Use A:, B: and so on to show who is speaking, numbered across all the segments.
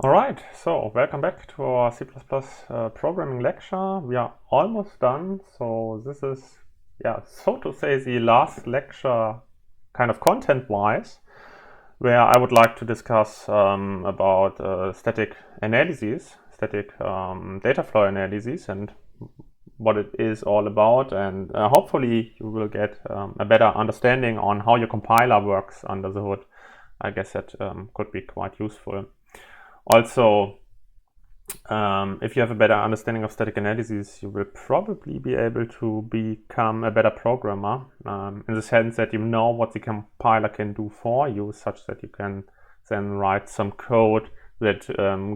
A: All right, so welcome back to our C++ programming lecture. We are almost done, so this is, so to say, the last lecture, kind of content-wise, where I would like to discuss about static analysis, static data flow analysis, and what it is all about, and hopefully you will get a better understanding on how your compiler works under the hood. I guess that could be quite useful. Also, if you have a better understanding of static analysis, you will probably be able to become a better programmer, in the sense that you know what the compiler can do for you, such that you can then write some code that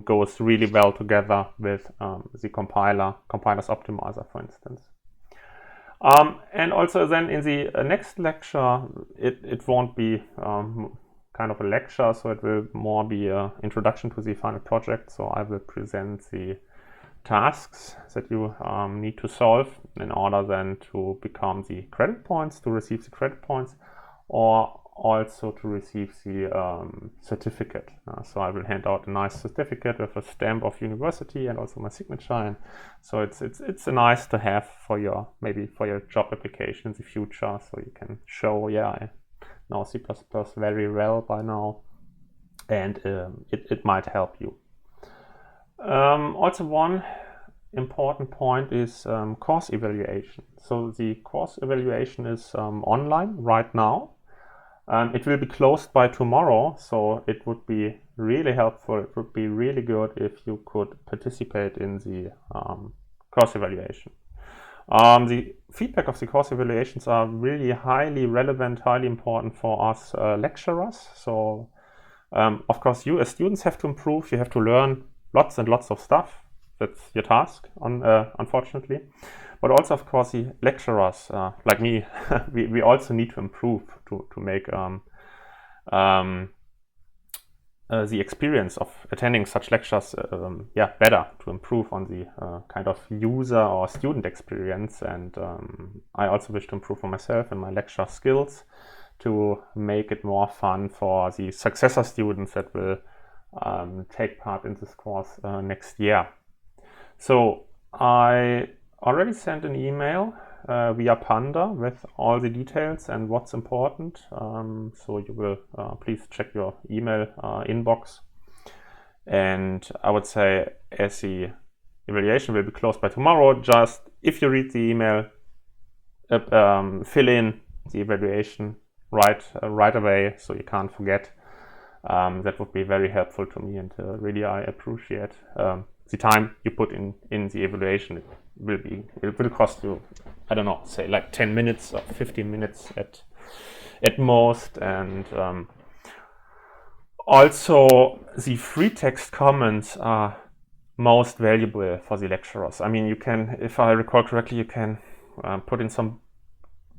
A: goes really well together with the compiler's optimizer, for instance. And also then in the next lecture, it won't be kind of a lecture, so it will more be an introduction to the final project. So I will present the tasks that you need to solve in order then to become the credit points, to receive the credit points, or also to receive the certificate. So I will hand out a nice certificate with a stamp of university and also my signature. And so it's a nice to have for your, maybe for your job application in the future, so you can show, I know C++ very well by now, and it might help you. Also, one important point is course evaluation. So the course evaluation is online right now. It will be closed by tomorrow, so it would be really helpful. It would be really good if you could participate in the course evaluation. The feedback of the course evaluations are really highly relevant, highly important for us lecturers. So, of course, you as students have to improve. You have to learn lots and lots of stuff. That's your task, unfortunately. But also, of course, the lecturers, like me, we also need to improve to make the experience of attending such lectures better, to improve on the kind of user or student experience. And I also wish to improve on myself and my lecture skills to make it more fun for the successor students that will take part in this course next year. So I already sent an email via Panda with all the details and what's important. So you will please check your email inbox. And I would say, as the evaluation will be closed by tomorrow, just if you read the email, fill in the evaluation right away, so you can't forget. That would be very helpful to me, and really I appreciate the time you put in the evaluation. It will cost you, I don't know, say like 10 minutes or 15 minutes at most. And also the free text comments are most valuable for the lecturers. I mean, you can, if I recall correctly, you can put in some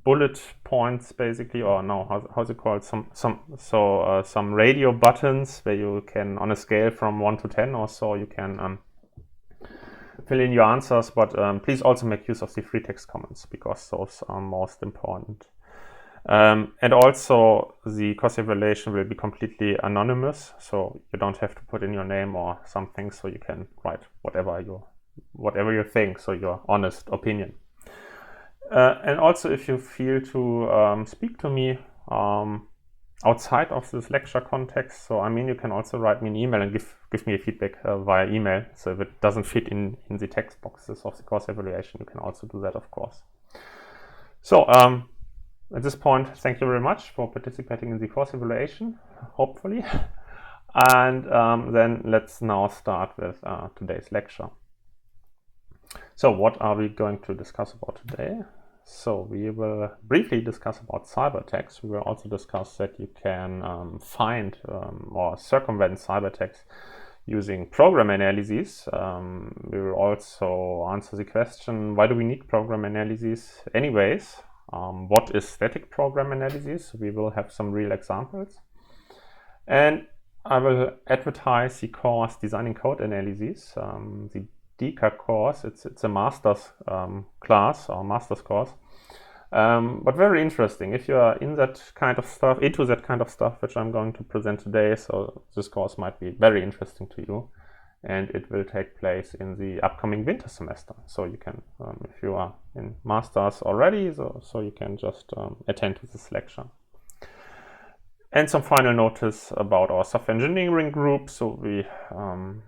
A: bullet points basically, or no, how's it called? Some radio buttons where you can, on a scale from 1 to 10 or so, you can fill in your answers, but please also make use of the free text comments, because those are most important. And also the course evaluation will be completely anonymous, so you don't have to put in your name or something, so you can write whatever you think, so your honest opinion. And also, if you feel to speak to me outside of this lecture context, so I mean, you can also write me an email and give me a feedback via email. So if it doesn't fit in the text boxes of the course evaluation, you can also do that, of course. So at this point, thank you very much for participating in the course evaluation, hopefully. And then let's now start with today's lecture. So what are we going to discuss about today? So we will briefly discuss about cyber attacks. We will also discuss that you can find or circumvent cyber attacks using program analysis. We will also answer the question, why do we need program analysis anyways? What is static program analysis? We will have some real examples. And I will advertise the course Designing Code Analysis, the DCA course. It's a master's class or master's course. But very interesting if you are in that kind of stuff, into that kind of stuff, which I'm going to present today. So this course might be very interesting to you, and it will take place in the upcoming winter semester. So you can, if you are in masters already, so you can just attend to this lecture. And some final notice about our software engineering group. So we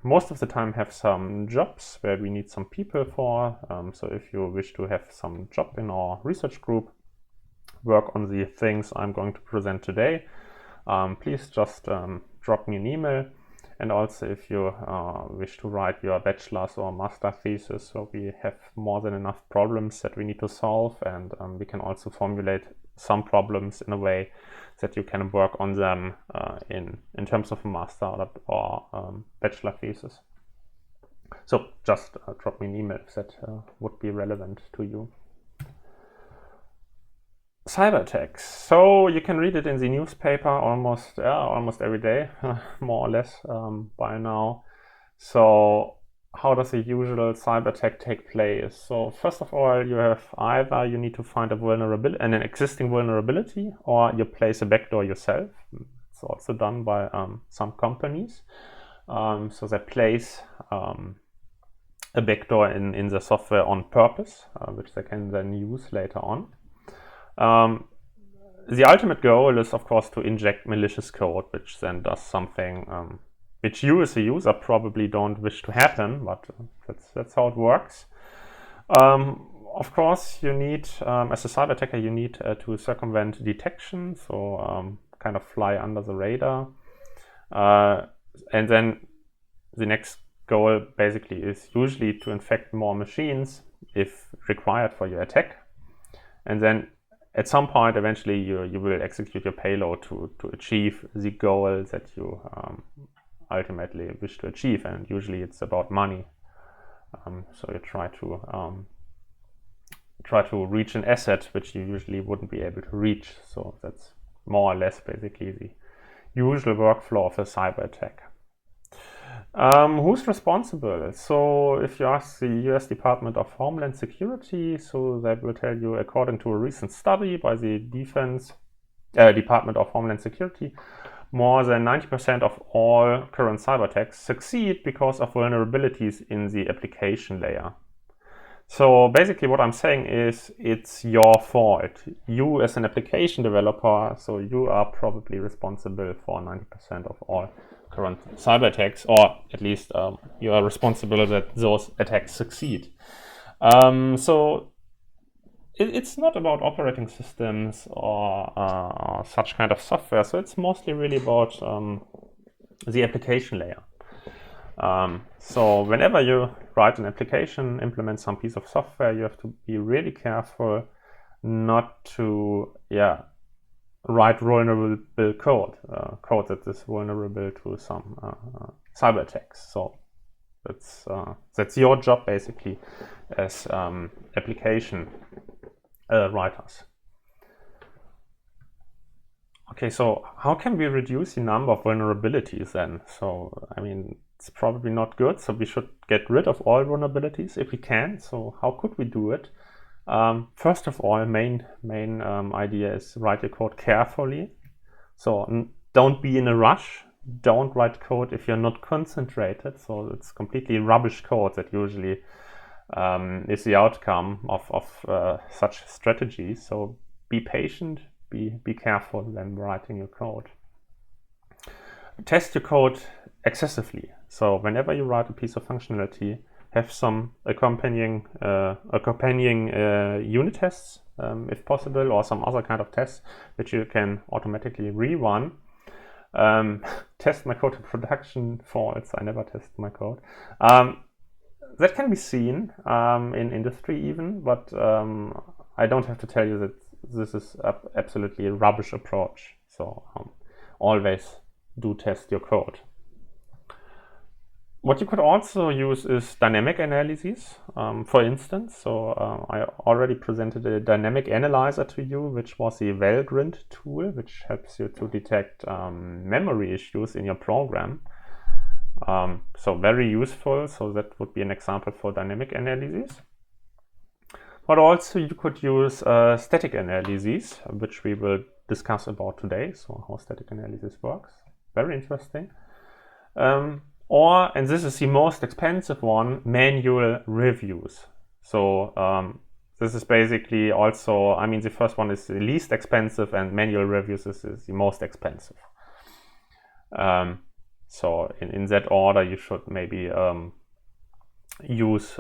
A: most of the time have some jobs where we need some people for. So if you wish to have some job in our research group, work on the things I'm going to present today, please just drop me an email. And also if you wish to write your bachelor's or master thesis, so we have more than enough problems that we need to solve, and we can also formulate some problems in a way that you can work on them in terms of a master or bachelor thesis. So just drop me an email if that would be relevant to you. Cyber attacks. So you can read it in the newspaper almost every day, more or less by now. So how does a usual cyber attack take place? So first of all, you have either you need to find a vulnerability, an existing vulnerability, or you place a backdoor yourself. It's also done by some companies. So they place a backdoor in the software on purpose, which they can then use later on. The ultimate goal is, of course, to inject malicious code, which then does something which you as a user probably don't wish to happen, but that's how it works. Of course, you need, as a cyber attacker, you need to circumvent detection, so kind of fly under the radar. And then the next goal basically is usually to infect more machines if required for your attack. And then at some point, eventually, you will execute your payload to achieve the goal that you ultimately wish to achieve, and usually it's about money. So you try to reach an asset which you usually wouldn't be able to reach. So that's more or less basically the usual workflow of a cyber attack. Who's responsible? So if you ask the US Department of Homeland Security, so that will tell you, according to a recent study by the Department of Homeland Security, more than 90% of all current cyber attacks succeed because of vulnerabilities in the application layer. So basically what I'm saying is it's your fault. You as an application developer, so you are probably responsible for 90% of all current cyber attacks, or at least you are responsible that those attacks succeed. So it's not about operating systems or such kind of software. So it's mostly really about the application layer. So whenever you write an application, implement some piece of software, you have to be really careful not to write vulnerable code that is vulnerable to some cyber attacks. So that's your job basically as application writers. Okay, so how can we reduce the number of vulnerabilities then? So I mean, it's probably not good, so we should get rid of all vulnerabilities if we can. So how could we do it? First of all, main idea is write your code carefully. So don't be in a rush. Don't write code if you're not concentrated. So it's completely rubbish code that usually is the outcome of such strategies. So be patient, be careful when writing your code. Test your code excessively. So whenever you write a piece of functionality, have some accompanying unit tests, if possible, or some other kind of tests which you can automatically rerun. Test my code in production false. I never test my code. That can be seen in industry even, but I don't have to tell you that this is absolutely a rubbish approach. So always do test your code. What you could also use is dynamic analysis, for instance. So I already presented a dynamic analyzer to you, which was the Valgrind tool, which helps you to detect memory issues in your program. So very useful. So that would be an example for dynamic analysis. But also you could use static analyses, which we will discuss about today, so how static analysis works. Very interesting. Or, and this is the most expensive one, manual reviews. So this is basically also, I mean, the first one is the least expensive, and manual reviews is the most expensive. So in that order, you should maybe use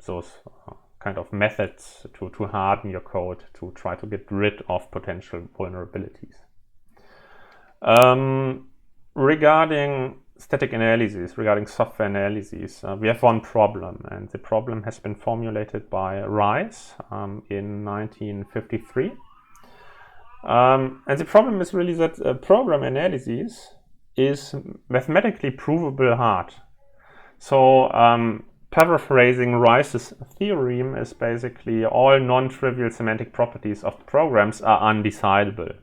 A: those kind of methods to harden your code to try to get rid of potential vulnerabilities. Regarding static analysis, regarding software analysis, we have one problem, and the problem has been formulated by Rice in 1953. And the problem is really that program analysis is mathematically provable hard. So paraphrasing Rice's theorem is basically all non-trivial semantic properties of programs are undecidable.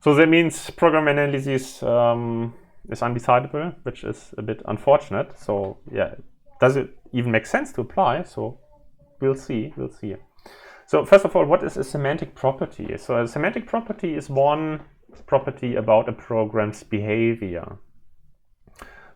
A: So that means program analysis is undecidable, which is a bit unfortunate. So yeah, does it even make sense to apply? So we'll see. So first of all, what is a semantic property? So a semantic property is one property about a program's behavior.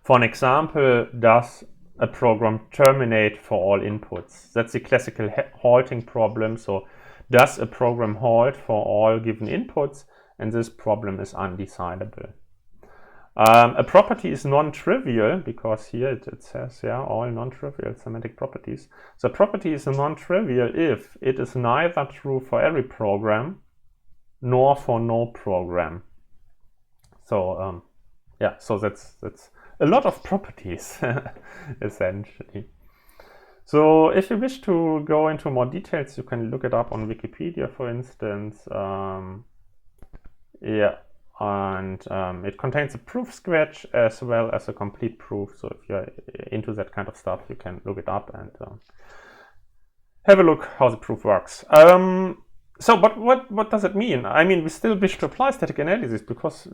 A: For an example, does a program terminate for all inputs? That's the classical halting problem. So does a program halt for all given inputs? And this problem is undecidable. A property is non-trivial because here it says, yeah, all non-trivial semantic properties. So a property is non-trivial if it is neither true for every program nor for no program. So yeah, so that's a lot of properties essentially. So if you wish to go into more details, you can look it up on Wikipedia, for instance. Yeah. And it contains a proof sketch as well as a complete proof. So if you're into that kind of stuff, you can look it up and have a look how the proof works. So, but what does it mean? I mean, we still wish to apply static analysis because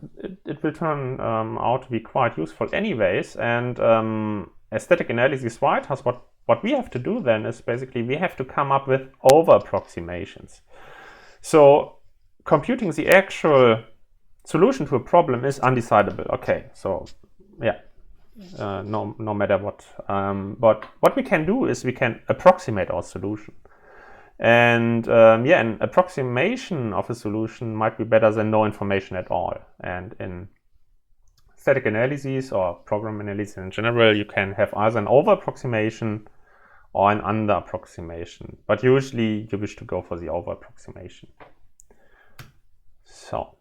A: it will turn out to be quite useful anyways. And a static analysis writers, what we have to do then is basically we have to come up with over approximations. So computing the actual solution to a problem is undecidable. Okay, so yeah, no matter what. But what we can do is we can approximate our solution. And yeah, an approximation of a solution might be better than no information at all. And in static analysis or program analysis in general, you can have either an over approximation or an under approximation. But usually you wish to go for the over approximation. So,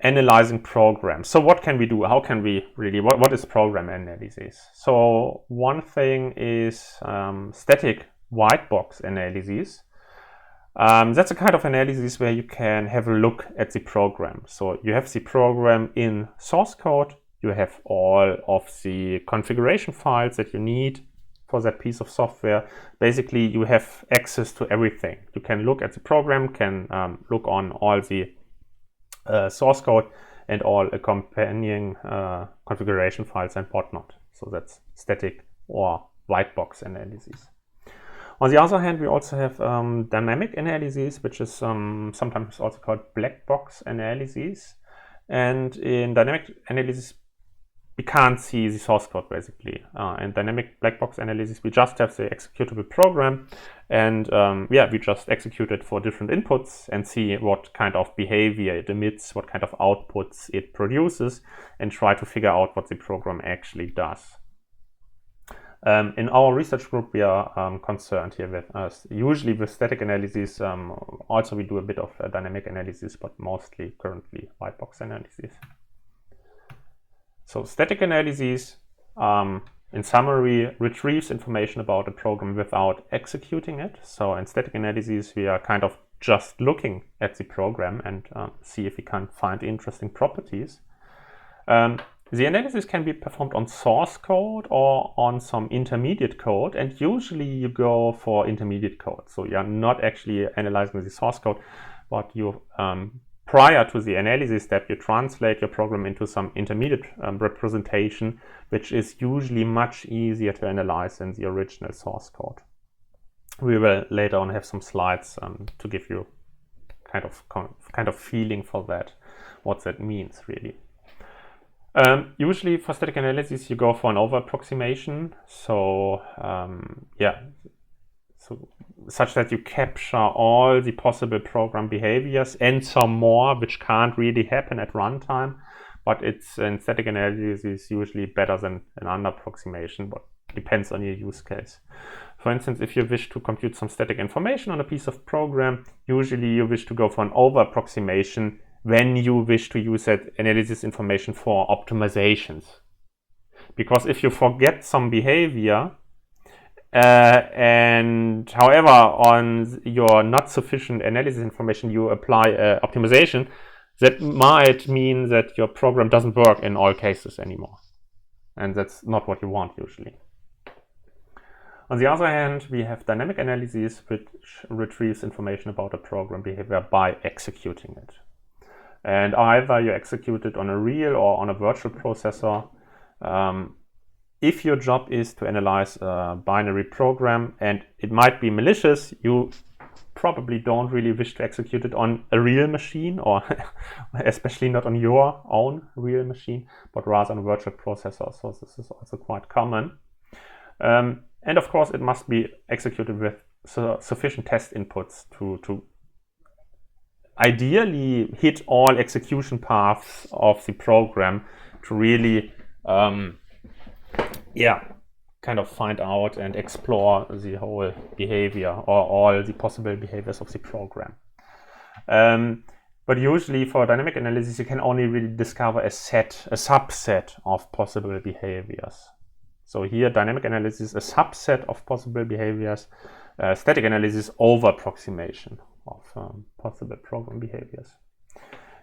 A: analyzing programs. So what can we do? How can we really, what is program analysis? So one thing is static white box analysis. That's a kind of analysis where you can have a look at the program. So you have the program in source code, you have all of the configuration files that you need for that piece of software. Basically, you have access to everything. You can look at the program, can look on all the source code and all accompanying configuration files and whatnot. So that's static or white box analysis. On the other hand, we also have dynamic analysis, which is sometimes also called black box analysis. And in dynamic analysis, we can't see the source code basically. In dynamic black box analysis, we just have the executable program, and yeah, we just execute it for different inputs and see what kind of behavior it emits, what kind of outputs it produces, and try to figure out what the program actually does. In our research group, we are concerned here with usually with static analysis. Also, we do a bit of dynamic analysis, but mostly currently white box analysis. So static analysis, in summary, retrieves information about a program without executing it. So in static analysis, we are kind of just looking at the program and see if we can find interesting properties. The analysis can be performed on source code or on some intermediate code, and usually you go for intermediate code. So you're not actually analyzing the source code, but you prior to the analysis step, you translate your program into some intermediate representation, which is usually much easier to analyze than the original source code. We will later on have some slides to give you kind of feeling for that, what that means really. Usually for static analysis, you go for an over approximation. So such that you capture all the possible program behaviors and some more, which can't really happen at runtime. But it's in static analysis usually better than an under approximation, but depends on your use case. For instance, if you wish to compute some static information on a piece of program, usually you wish to go for an over approximation when you wish to use that analysis information for optimizations. Because if you forget some behavior, and however on your not sufficient analysis information you apply optimization, that might mean that your program doesn't work in all cases anymore. And that's not what you want usually. On the other hand, we have dynamic analysis, which retrieves information about a program behavior by executing it. And either you execute it on a real or on a virtual processor. If your job is to analyze a binary program and it might be malicious, you probably don't really wish to execute it on a real machine, or especially not on your own real machine, but rather on a virtual processor. So this is also quite common. And of course, it must be executed with sufficient test inputs to ideally hit all execution paths of the program to really kind of find out and explore the whole behavior or all the possible behaviors of the program. But usually for dynamic analysis, you can only really discover a subset of possible behaviors. So here, dynamic analysis, a subset of possible behaviors, static analysis, over approximation of possible program behaviors.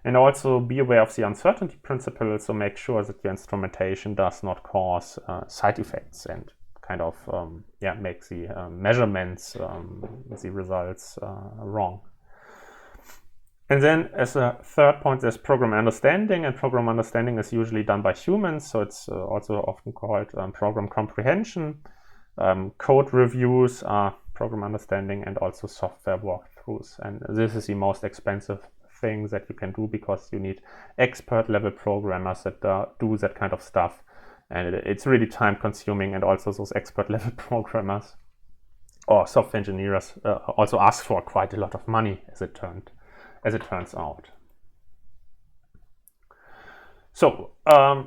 A: And also be aware of the uncertainty principle, so make sure that your instrumentation does not cause side effects and kind of make the measurements, the results wrong. And then as a third point, there's program understanding, and program understanding is usually done by humans, so it's also often called program comprehension. Code reviews are program understanding, and also software walkthroughs. And this is the most expensive thing that you can do, because you need expert level programmers that do that kind of stuff, and it's really time consuming. And also those expert level programmers or software engineers also ask for quite a lot of money, as it turns out. So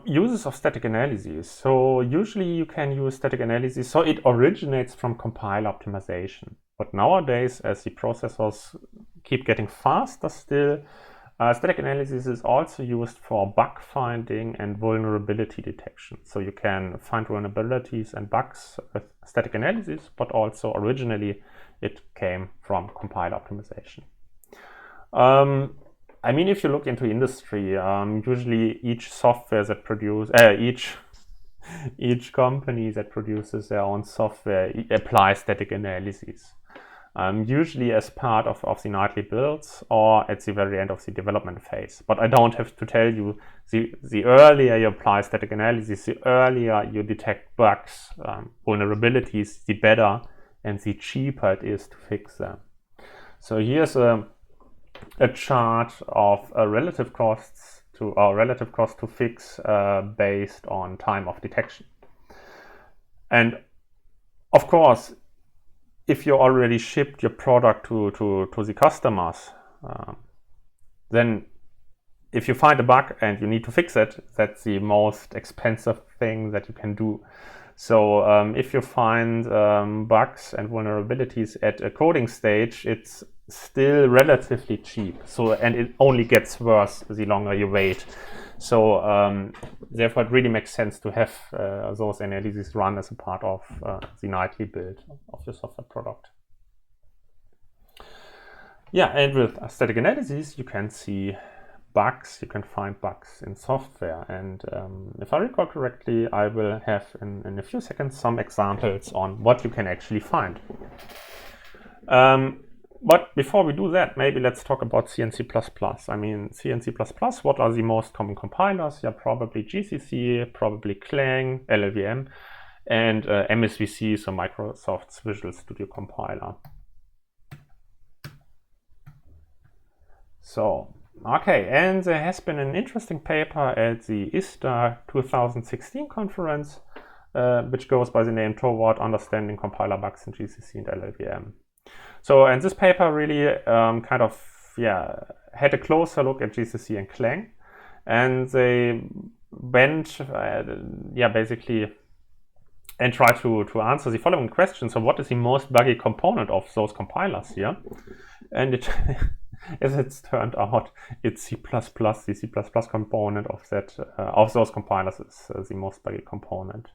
A: uses of static analysis. So usually you can use static analysis, so it originates from compile optimization. But nowadays, as the processors keep getting faster still, static analysis is also used for bug finding and vulnerability detection. So you can find vulnerabilities and bugs with static analysis, but also originally it came from compile optimization. I mean, if you look into industry, usually each software that each company that produces their own software applies static analysis. Usually as part of the nightly builds or at the very end of the development phase. But I don't have to tell you, the earlier you apply static analysis, the earlier you detect bugs, vulnerabilities, the better and the cheaper it is to fix them. So here's a chart of relative cost to fix based on time of detection. And of course, if you already shipped your product to the customers, then if you find a bug and you need to fix it, that's the most expensive thing that you can do. So if you find bugs and vulnerabilities at a coding stage, it's still relatively cheap. So, and it only gets worse the longer you wait. So therefore it really makes sense to have those analyses run as a part of the nightly build of your software product. Yeah, and with static analysis, you can see bugs, you can find bugs in software. And if I recall correctly, I will have in a few seconds some examples on what you can actually find. But before we do that, maybe let's talk about C and C++. I mean, C and C++, what are the most common compilers? Yeah, probably GCC, probably Clang, LLVM. and MSVC, so Microsoft's Visual Studio Compiler. So, okay, and there has been an interesting paper at the ISTA 2016 conference, which goes by the name Toward Understanding Compiler Bugs in GCC and LLVM. So, and this paper really kind of, had a closer look at GCC and Clang, and they went, basically, and try to answer the following question. So what is the most buggy component of those compilers here? And it, as it's turned out, it's C++. The C++ component of that of those compilers is the most buggy component.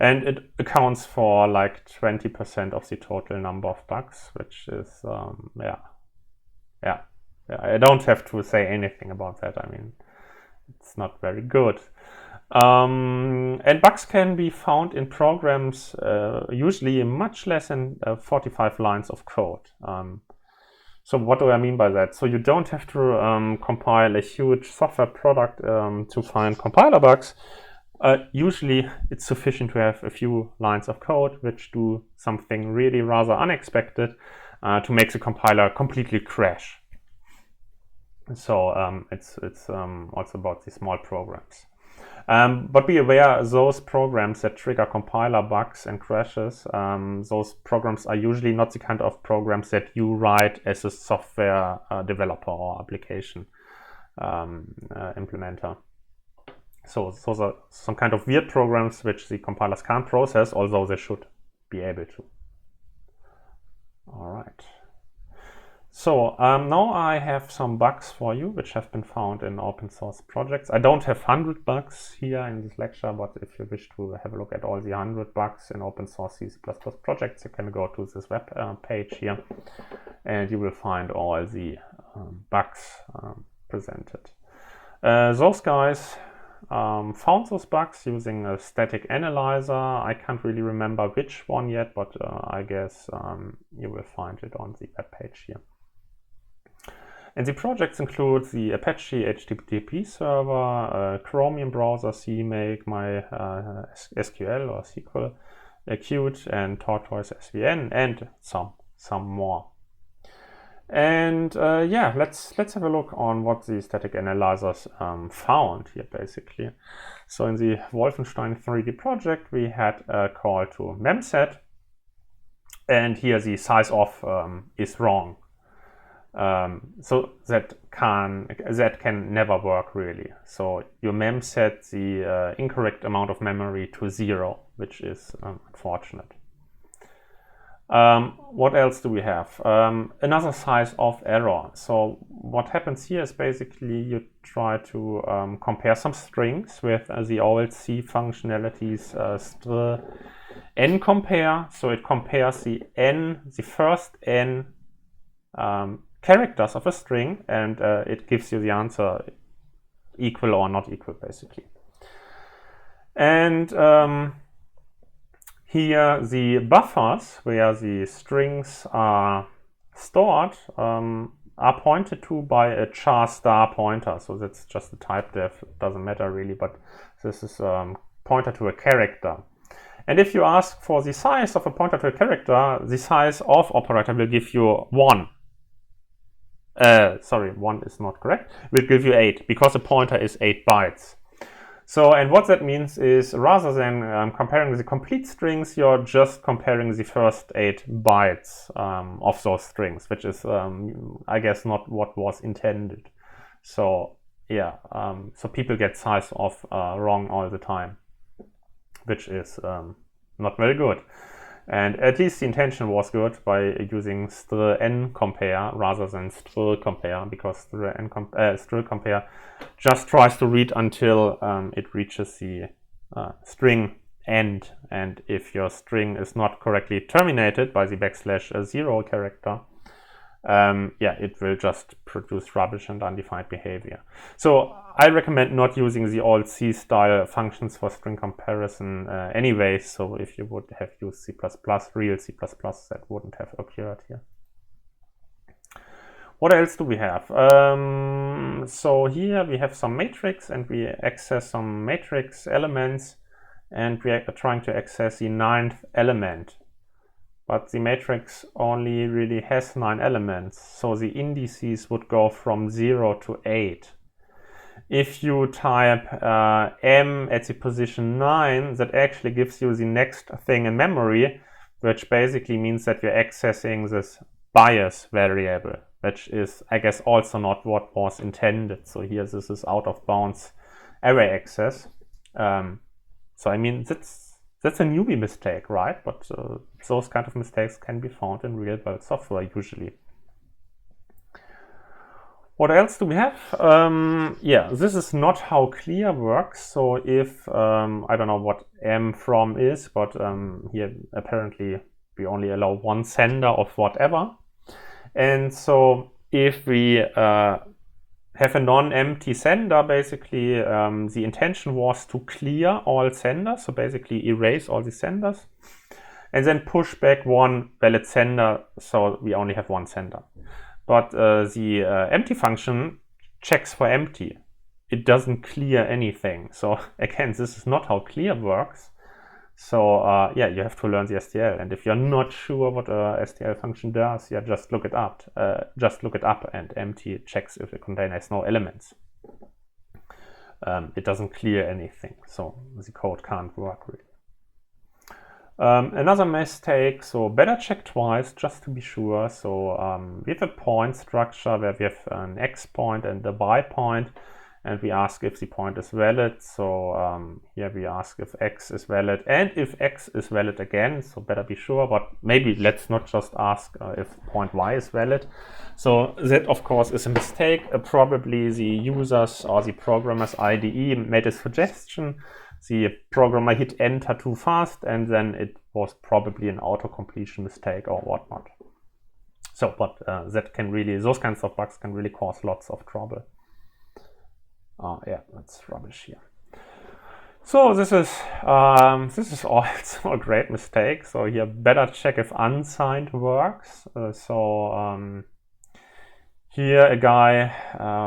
A: And it accounts for like 20% of the total number of bugs, which is, I don't have to say anything about that. I mean, it's not very good. And bugs can be found in programs usually much less than 45 lines of code. So what do I mean by that? So you don't have to compile a huge software product to find compiler bugs. Usually it's sufficient to have a few lines of code which do something really rather unexpected to make the compiler completely crash. So it's also about the small programs. But be aware, those programs that trigger compiler bugs and crashes, those programs are usually not the kind of programs that you write as a software developer or application implementer. So those are some kind of weird programs which the compilers can't process, although they should be able to. All right. So now I have some bugs for you which have been found in open source projects. I don't have 100 bugs here in this lecture, but if you wish to have a look at all the 100 bugs in open source C++ projects, you can go to this web page here and you will find all the bugs presented. Those guys found those bugs using a static analyzer. I can't really remember which one yet, but I guess you will find it on the web page here. And the projects include the Apache HTTP server, Chromium browser, CMake, MySQL or SQL, Qt, and Tortoise SVN, and some more. And let's have a look on what the static analyzers found here, basically. So in the Wolfenstein 3D project, we had a call to memset, and here the size of is wrong. So that can never work really. So you memset the incorrect amount of memory to 0, which is unfortunate. What else do we have? Another size of error. So what happens here is basically you try to compare some strings with the old C functionalities str n compare. So it compares the first n characters of a string, and it gives you the answer equal or not equal, basically. And here the buffers where the strings are stored are pointed to by a char star pointer. So that's just a type def, it doesn't matter really, but this is pointer to a character. And if you ask for the size of a pointer to a character, the size of operator will give you 1. 1 is not correct. Will give you 8 because a pointer is 8 bytes. So, and what that means is rather than comparing the complete strings, you're just comparing the first 8 bytes of those strings, which is, I guess, not what was intended. So, so people get size of wrong all the time, which is not very good. And at least the intention was good by using str n compare rather than str compare, because str compare just tries to read until it reaches the string end. And if your string is not correctly terminated by the \0 character, it will just produce rubbish and undefined behavior. So I recommend not using the old C-style functions for string comparison anyway. So if you would have used C++, real C++, that wouldn't have occurred here. What else do we have? So here we have some matrix, and we access some matrix elements. and we are trying to access the 9th element. But the matrix only really has 9 elements, so the indices would go from 0 to 8. If you type m at the position 9, that actually gives you the next thing in memory, which basically means that you're accessing this bias variable, which is, I guess, also not what was intended. So here this is out of bounds array access. So I mean, that's a newbie mistake, right? But those kind of mistakes can be found in real-world software usually. What else do we have? Yeah, this is not how clear works. So if, I don't know what m from is, but here apparently we only allow one sender of whatever. And so if we have a non-empty sender, basically the intention was to clear all senders, so basically erase all the senders, and then push back one valid sender, so we only have one sender. But the empty function checks for empty. It doesn't clear anything. So again, this is not how clear works. So yeah, you have to learn the STL. And if you're not sure what a STL function does, yeah, just look it up. And empty checks if the container has no elements. It doesn't clear anything. So the code can't work really. Another mistake, so better check twice just to be sure. So we have a point structure where we have an x point and a y point, and we ask if the point is valid. So here we ask if x is valid and if x is valid again. So better be sure, but maybe let's not just ask if point y is valid. So that of course is a mistake. Probably the users or the programmer's IDE made a suggestion. The programmer hit enter too fast, and then it was probably an auto-completion mistake or whatnot. So, but that can really, those kinds of bugs can really cause lots of trouble. Yeah, that's rubbish here. So this is also a great mistake. So here, better check if unsigned works. Here a guy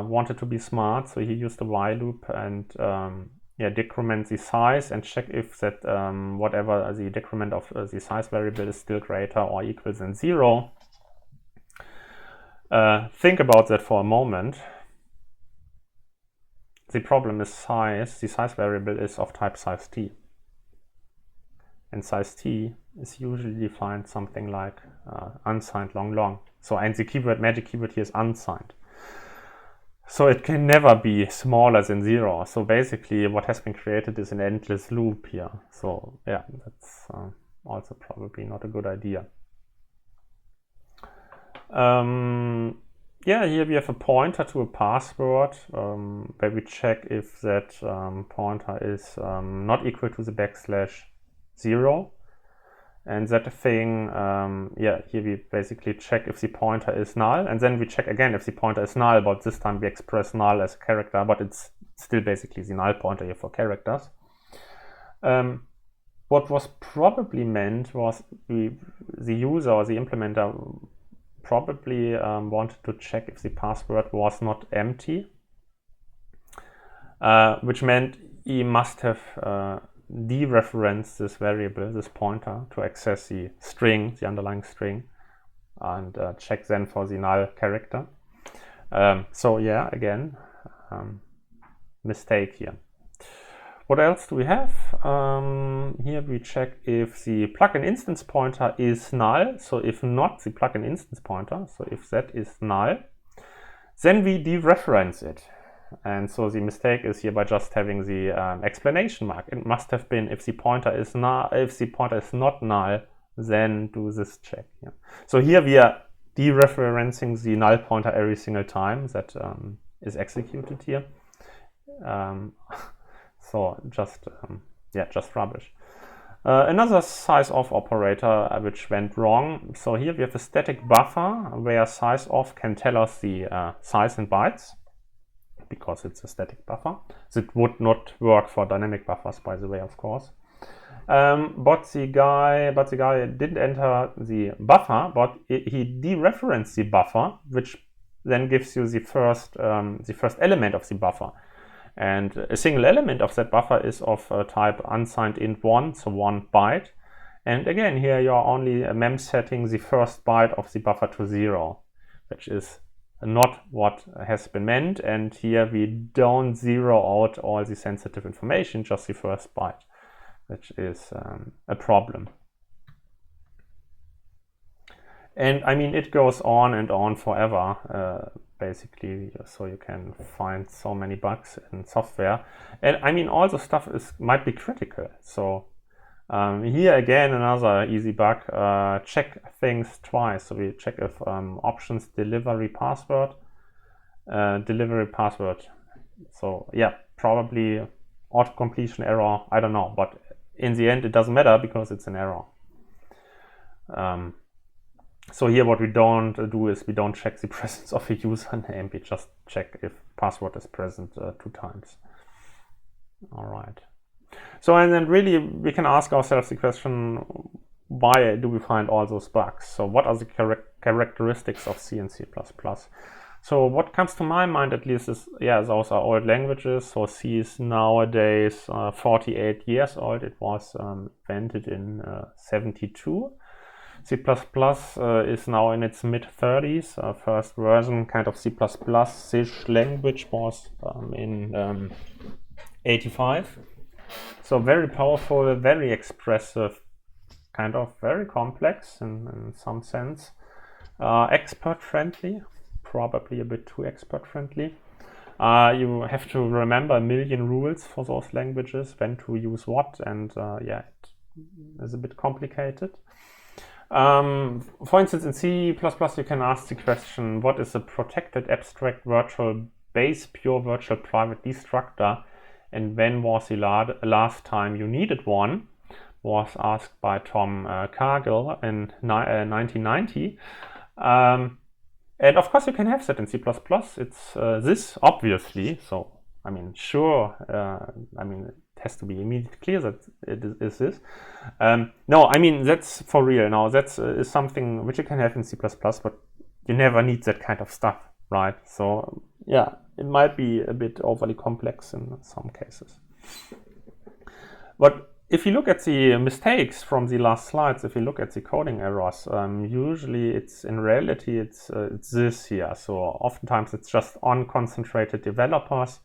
A: wanted to be smart, so he used a while loop and yeah, decrement the size and check if that whatever the decrement of the size variable is still greater or equal than 0. Think about that for a moment. The problem is size. The size variable is of type size t. And size t is usually defined something like unsigned long. So, and the keyword, magic keyword here is unsigned. So it can never be smaller than 0. So basically what has been created is an endless loop here. So yeah, that's also probably not a good idea. Yeah, here we have a pointer to a password where we check if that pointer is not equal to the \0. And that thing, yeah, here we basically check if the pointer is null, and then we check again if the pointer is null, but this time we express null as a character, but it's still basically the null pointer here for characters. What was probably meant was the user or the implementer probably wanted to check if the password was not empty, which meant he must have dereference this variable, this pointer, to access the string, the underlying string, and check then for the null character. So yeah, again, mistake here. What else do we have? Here we check if the plugin instance pointer is null. So if not the plugin instance pointer, so if that is null, then we dereference it. And so the mistake is here by just having the explanation mark. It must have been if the pointer is null. If the pointer is not null, then do this check. Yeah. So here we are dereferencing the null pointer every single time that is executed here. So just yeah, just rubbish. Another size of operator which went wrong. So here we have a static buffer where size of can tell us the size in bytes, because it's a static buffer. It would not work for dynamic buffers, by the way, of course. But the guy didn't enter the buffer, but he dereferenced the buffer, which then gives you the first element of the buffer. And a single element of that buffer is of type unsigned int1, so 1 byte. And again, here you're only mem setting the first byte of the buffer to 0, which is not what has been meant. And here we don't zero out all the sensitive information, just the first byte, which is a problem. And I mean, it goes on and on forever, basically, so you can find so many bugs in software. And I mean, all the stuff might be critical. So here again, another easy bug, check things twice. So we check if options delivery password. So yeah, probably auto-completion error, I don't know. But in the end, it doesn't matter because it's an error. So here what we don't do is we don't check the presence of a username. We just check if password is present 2 times. All right. So and then really we can ask ourselves the question, why do we find all those bugs? So what are the characteristics of C and C++? So what comes to my mind at least is, yeah, those are old languages. So C is nowadays 48 years old. It was invented in 72. C++ is now in its mid-30s. First version, kind of C++-ish language, was in 85. So very powerful, very expressive, kind of very complex in some sense. Expert-friendly, probably a bit too expert-friendly. You have to remember a million rules for those languages, when to use what, and yeah, it is a bit complicated. For instance, in C++, you can ask the question, what is a protected abstract virtual base pure virtual private destructor, and when was the last time you needed one? Was asked by Tom Cargill in 1990. And of course you can have that in C++. It's this, obviously. So, I mean, sure, I mean, it has to be immediately clear that it is this. No, I mean, that's for real. Now, that's is something which you can have in C++, but you never need that kind of stuff, right? So, yeah, it might be a bit overly complex in some cases. But if you look at the mistakes from the last slides, if you look at the coding errors, usually it's in reality it's this here. So oftentimes it's just unconcentrated developers.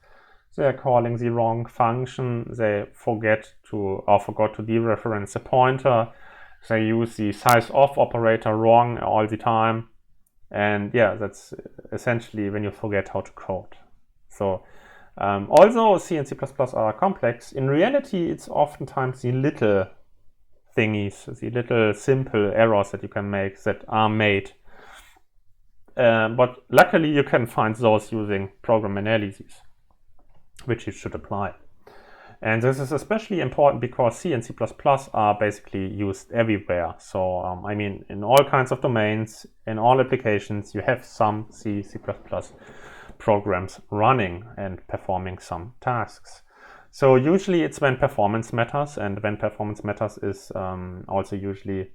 A: They're calling the wrong function. They forgot to dereference the pointer. They use the size of operator wrong all the time. And yeah, that's essentially when you forget how to code. So although C and C++ are complex, in reality it's oftentimes the little thingies, the little simple errors that you can make that are made. But luckily you can find those using program analyses, which you should apply. And this is especially important because C and C++ are basically used everywhere. So, I mean, in all kinds of domains, in all applications, you have some C, C++ programs running and performing some tasks. So usually it's when performance matters, and when performance matters is also usually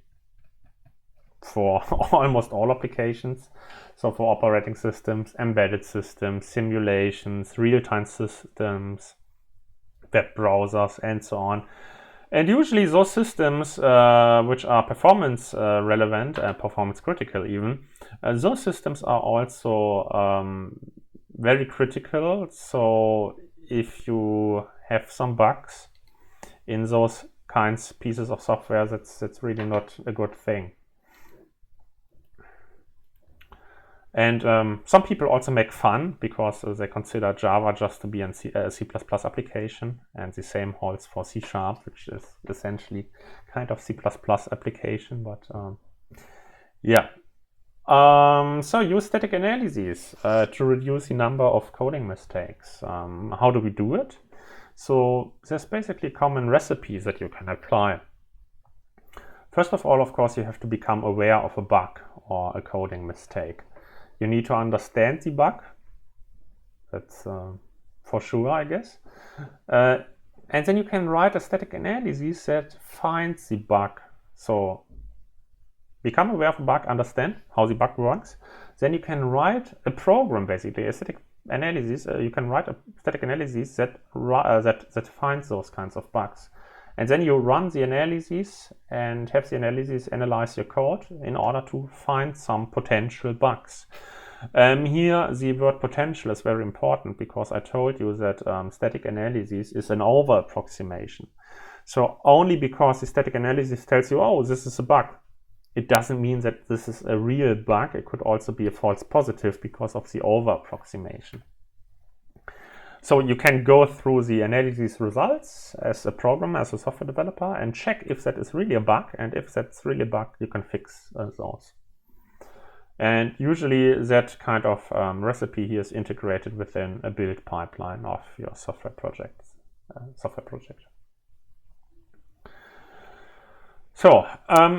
A: for almost all applications. So for operating systems, embedded systems, simulations, real-time systems, web browsers, and so on. And usually those systems which are performance relevant and performance critical even, those systems are also very critical. So if you have some bugs in those pieces of software, that's really not a good thing. And some people also make fun because they consider Java just to be a C++ application, and the same holds for C#, which is essentially kind of C++ application, but yeah. So use static analyses to reduce the number of coding mistakes. How do we do it? So there's basically common recipes that you can apply. First of all, of course, you have to become aware of a bug or a coding mistake. You need to understand the bug. That's for sure, I guess. And then you can write a static analysis that finds the bug. So become aware of the bug, understand how the bug works. Then you can write a program, basically, a static analysis, you can write a static analysis that finds those kinds of bugs. And then you run the analysis and have the analysis analyze your code in order to find some potential bugs. Here, the word potential is very important because I told you that static analysis is an over-approximation. So only because the static analysis tells you, oh, this is a bug, it doesn't mean that this is a real bug. It could also be a false positive because of the over-approximation. So you can go through the analysis results as a programmer, as a software developer, and check if that is really a bug. And if that's really a bug, you can fix those. And usually that kind of recipe here is integrated within a build pipeline of your software project. So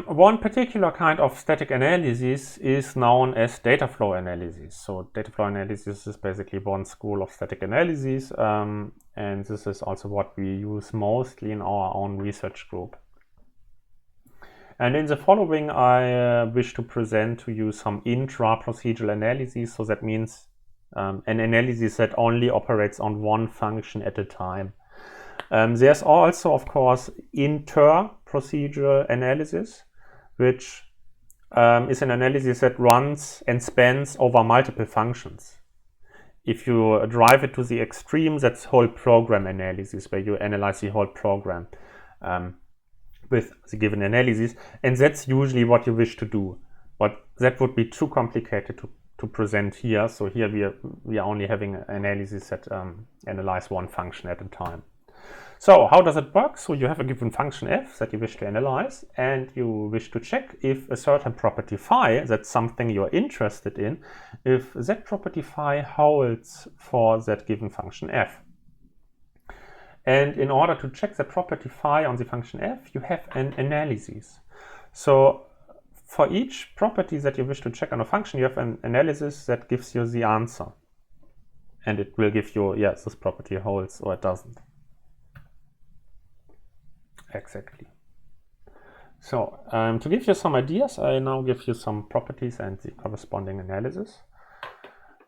A: one particular kind of static analysis is known as data flow analysis. So data flow analysis is basically one school of static analysis, and this is also what we use mostly in our own research group. And in the following, I wish to present to you some intra-procedural analysis. So that means an analysis that only operates on one function at a time. There's also, of course, inter-procedural analysis, which is an analysis that runs and spans over multiple functions. If you drive it to the extreme, that's whole program analysis, where you analyze the whole program with the given analysis, and that's usually what you wish to do. But that would be too complicated to present here. So here we are only having an analysis that analyze one function at a time. So how does it work? So you have a given function f that you wish to analyze, and you wish to check if a certain property phi, that's something you're interested in, if that property phi holds for that given function f. And in order to check the property phi on the function f, you have an analysis. So for each property that you wish to check on a function, you have an analysis that gives you the answer. And it will give you, yes, this property holds or it doesn't. Exactly. So to give you some ideas, I now give you some properties and the corresponding analysis.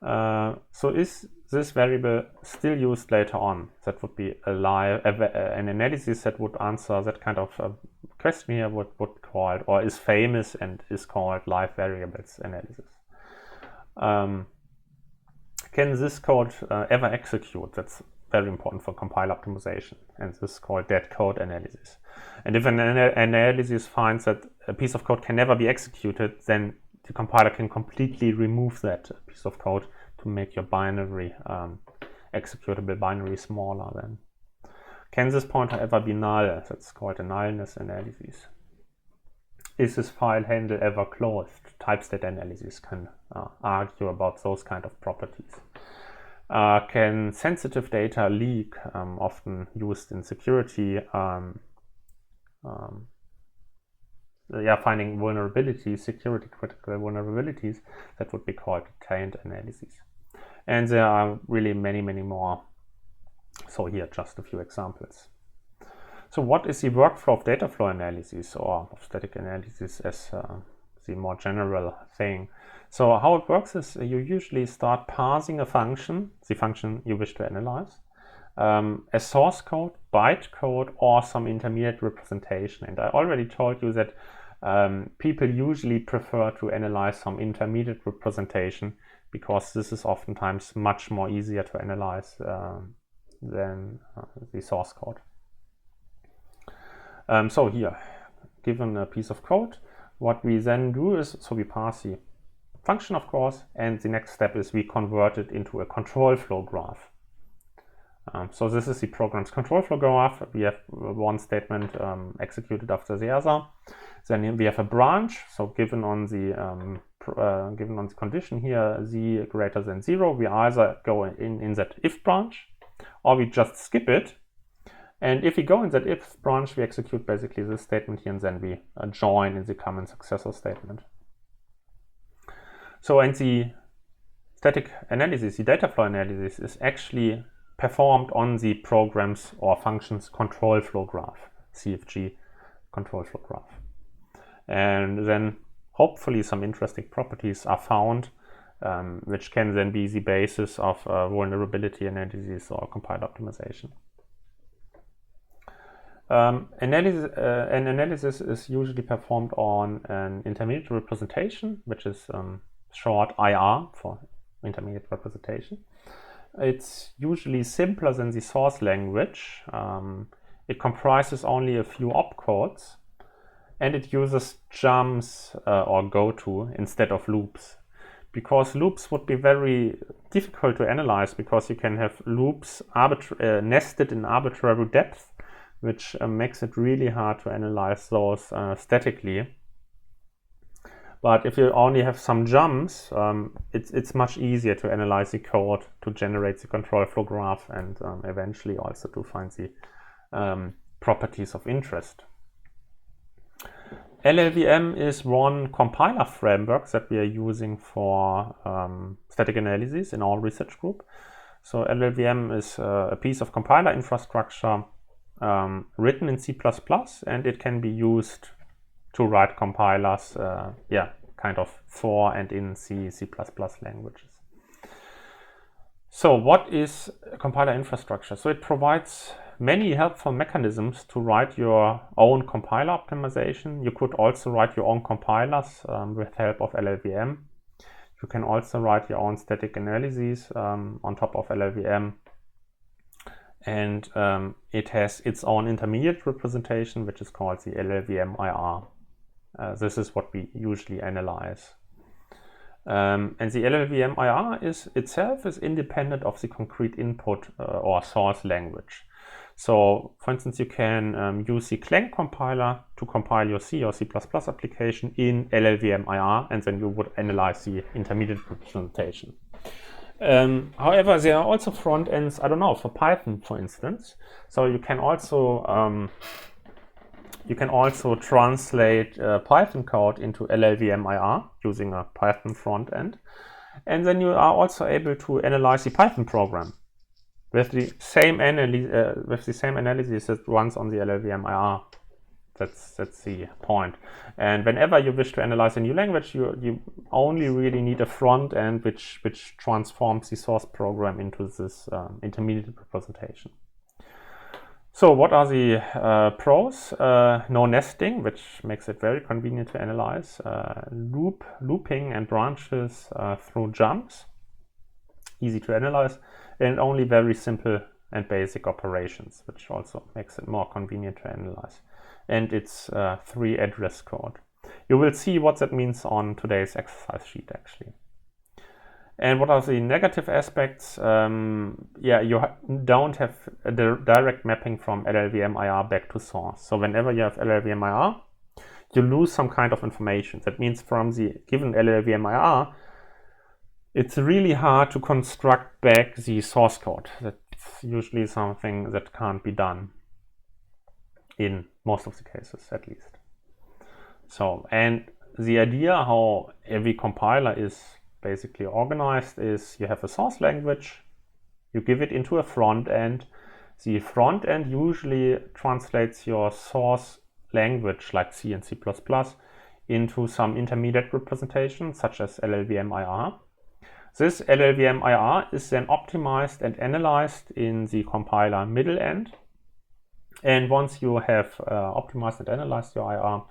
A: So is this variable still used later on? That would be an analysis that would answer that kind of question here, would call it, or is famous and is called live variables analysis. Can this code ever execute? That's very important for compile optimization, and this is called dead code analysis. And if an analysis finds that a piece of code can never be executed, then the compiler can completely remove that piece of code to make your binary, executable binary smaller. Then, can this pointer ever be null? That's called a nullness analysis. Is this file handle ever closed? Type state analysis can argue about those kind of properties. Can sensitive data leak? Often used in security. Finding vulnerabilities, security critical vulnerabilities, that would be called taint analysis. And there are really many more. So here just a few examples. So what is the workflow of data flow analysis, or of static analysis as the more general thing? So how it works is you usually start parsing a function, the function you wish to analyze, as source code, bytecode, or some intermediate representation. And I already told you that people usually prefer to analyze some intermediate representation because this is oftentimes much more easier to analyze than the source code. So here, given a piece of code, what we then do is, so we parse the function, of course, and the next step is we convert it into a control flow graph. So this is the program's control flow graph. We have one statement executed after the other. Then we have a branch. So given on the condition here, z greater than 0, we either go in that if branch, or we just skip it. And if we go in that if branch, we execute basically this statement here, and then we join in the common successor statement. So, and the static analysis, the data flow analysis, is actually performed on the program's or function's control flow graph, CFG control flow graph. And then hopefully some interesting properties are found which can then be the basis of vulnerability analysis or compiler optimization. An analysis is usually performed on an intermediate representation, which is short IR for intermediate representation. It's usually simpler than the source language. It comprises only a few opcodes, and it uses jumps or goto instead of loops. Because loops would be very difficult to analyze, because you can have loops nested in arbitrary depth, which makes it really hard to analyze those statically. But if you only have some jumps, it's much easier to analyze the code, to generate the control flow graph, and eventually also to find the properties of interest. LLVM is one compiler framework that we are using for static analysis in our research group. So LLVM is a piece of compiler infrastructure written in C++, and it can be used to write compilers, kind of for and in C languages. So what is a compiler infrastructure? So it provides many helpful mechanisms to write your own compiler optimization. You could also write your own compilers with help of LLVM. You can also write your own static analyses on top of LLVM. And it has its own intermediate representation, which is called the LLVM IR. This is what we usually analyze. And the LLVM IR itself is independent of the concrete input or source language. So, for instance, you can use the Clang compiler to compile your C or C++ application in LLVM IR, and then you would analyze the intermediate representation. However, there are also front ends, I don't know, for Python, for instance. So you can also translate Python code into LLVM IR using a Python front end, and then you are also able to analyze the Python program with the same analysis that runs on the LLVM IR. That's the point. And whenever you wish to analyze a new language, you only really need a front end which transforms the source program into this intermediate representation. So what are the pros? No nesting, which makes it very convenient to analyze. Looping and branches through jumps, easy to analyze, and only very simple and basic operations, which also makes it more convenient to analyze. And it's 3 address code. You will see what that means on today's exercise sheet, actually. And what are the negative aspects? You don't have a direct mapping from LLVM IR back to source. So whenever you have LLVM IR, you lose some kind of information. That means from the given LLVM IR, it's really hard to construct back the source code. That's usually something that can't be done in most of the cases, at least. So, and the idea how every compiler is basically organized is you have a source language, you give it into a front end. The front end usually translates your source language, like C and C++, into some intermediate representation, such as LLVM IR. This LLVM IR is then optimized and analyzed in the compiler middle end. And once you have optimized and analyzed your IR,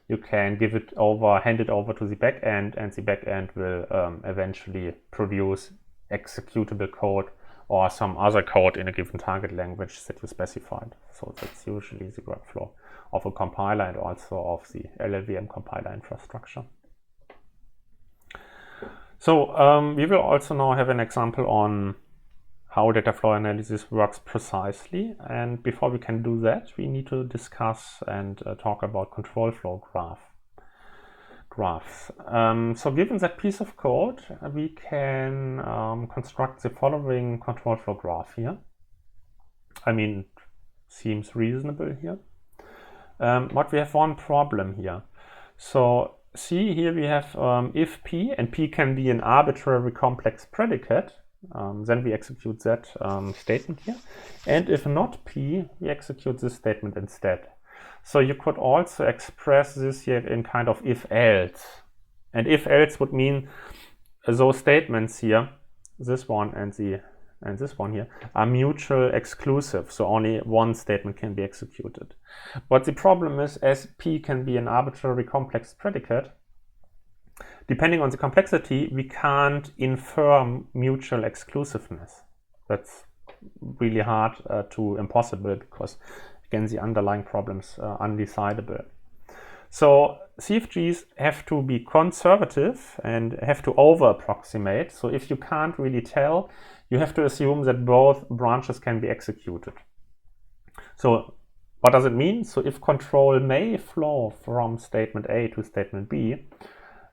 A: you can hand it over to the backend, and the backend will eventually produce executable code or some other code in a given target language that you specified. So that's usually the workflow of a compiler and also of the LLVM compiler infrastructure. So we will also now have an example on how data flow analysis works precisely. And before we can do that, we need to discuss and talk about control flow graphs. So given that piece of code, we can construct the following control flow graph here. I mean, seems reasonable here. But we have one problem here. So see, here we have if P, and P can be an arbitrary complex predicate. Then we execute that statement here. And if not P, we execute this statement instead. So you could also express this here in kind of if-else. And if-else would mean those statements here, this one and this one here, are mutual exclusive, so only one statement can be executed. But the problem is, as P can be an arbitrary complex predicate, depending on the complexity, we can't infer mutual exclusiveness. That's really hard to impossible, because again the underlying problems are undecidable. So CFGs have to be conservative and have to over approximate. So if you can't really tell, you have to assume that both branches can be executed. So what does it mean? So if control may flow from statement A to statement B,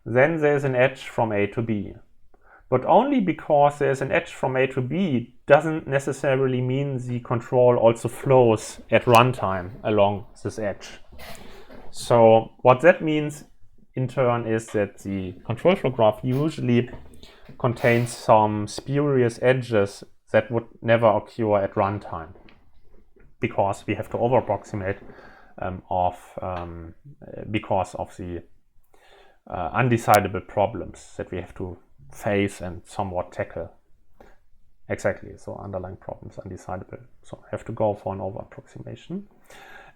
A: then there's an edge from A to B. But only because there's an edge from A to B doesn't necessarily mean the control also flows at runtime along this edge. So what that means in turn is that the control flow graph usually contains some spurious edges that would never occur at runtime, because we have to over approximate because of the undecidable problems that we have to face and somewhat tackle. Exactly, so underlying problems undecidable, so have to go for an over approximation.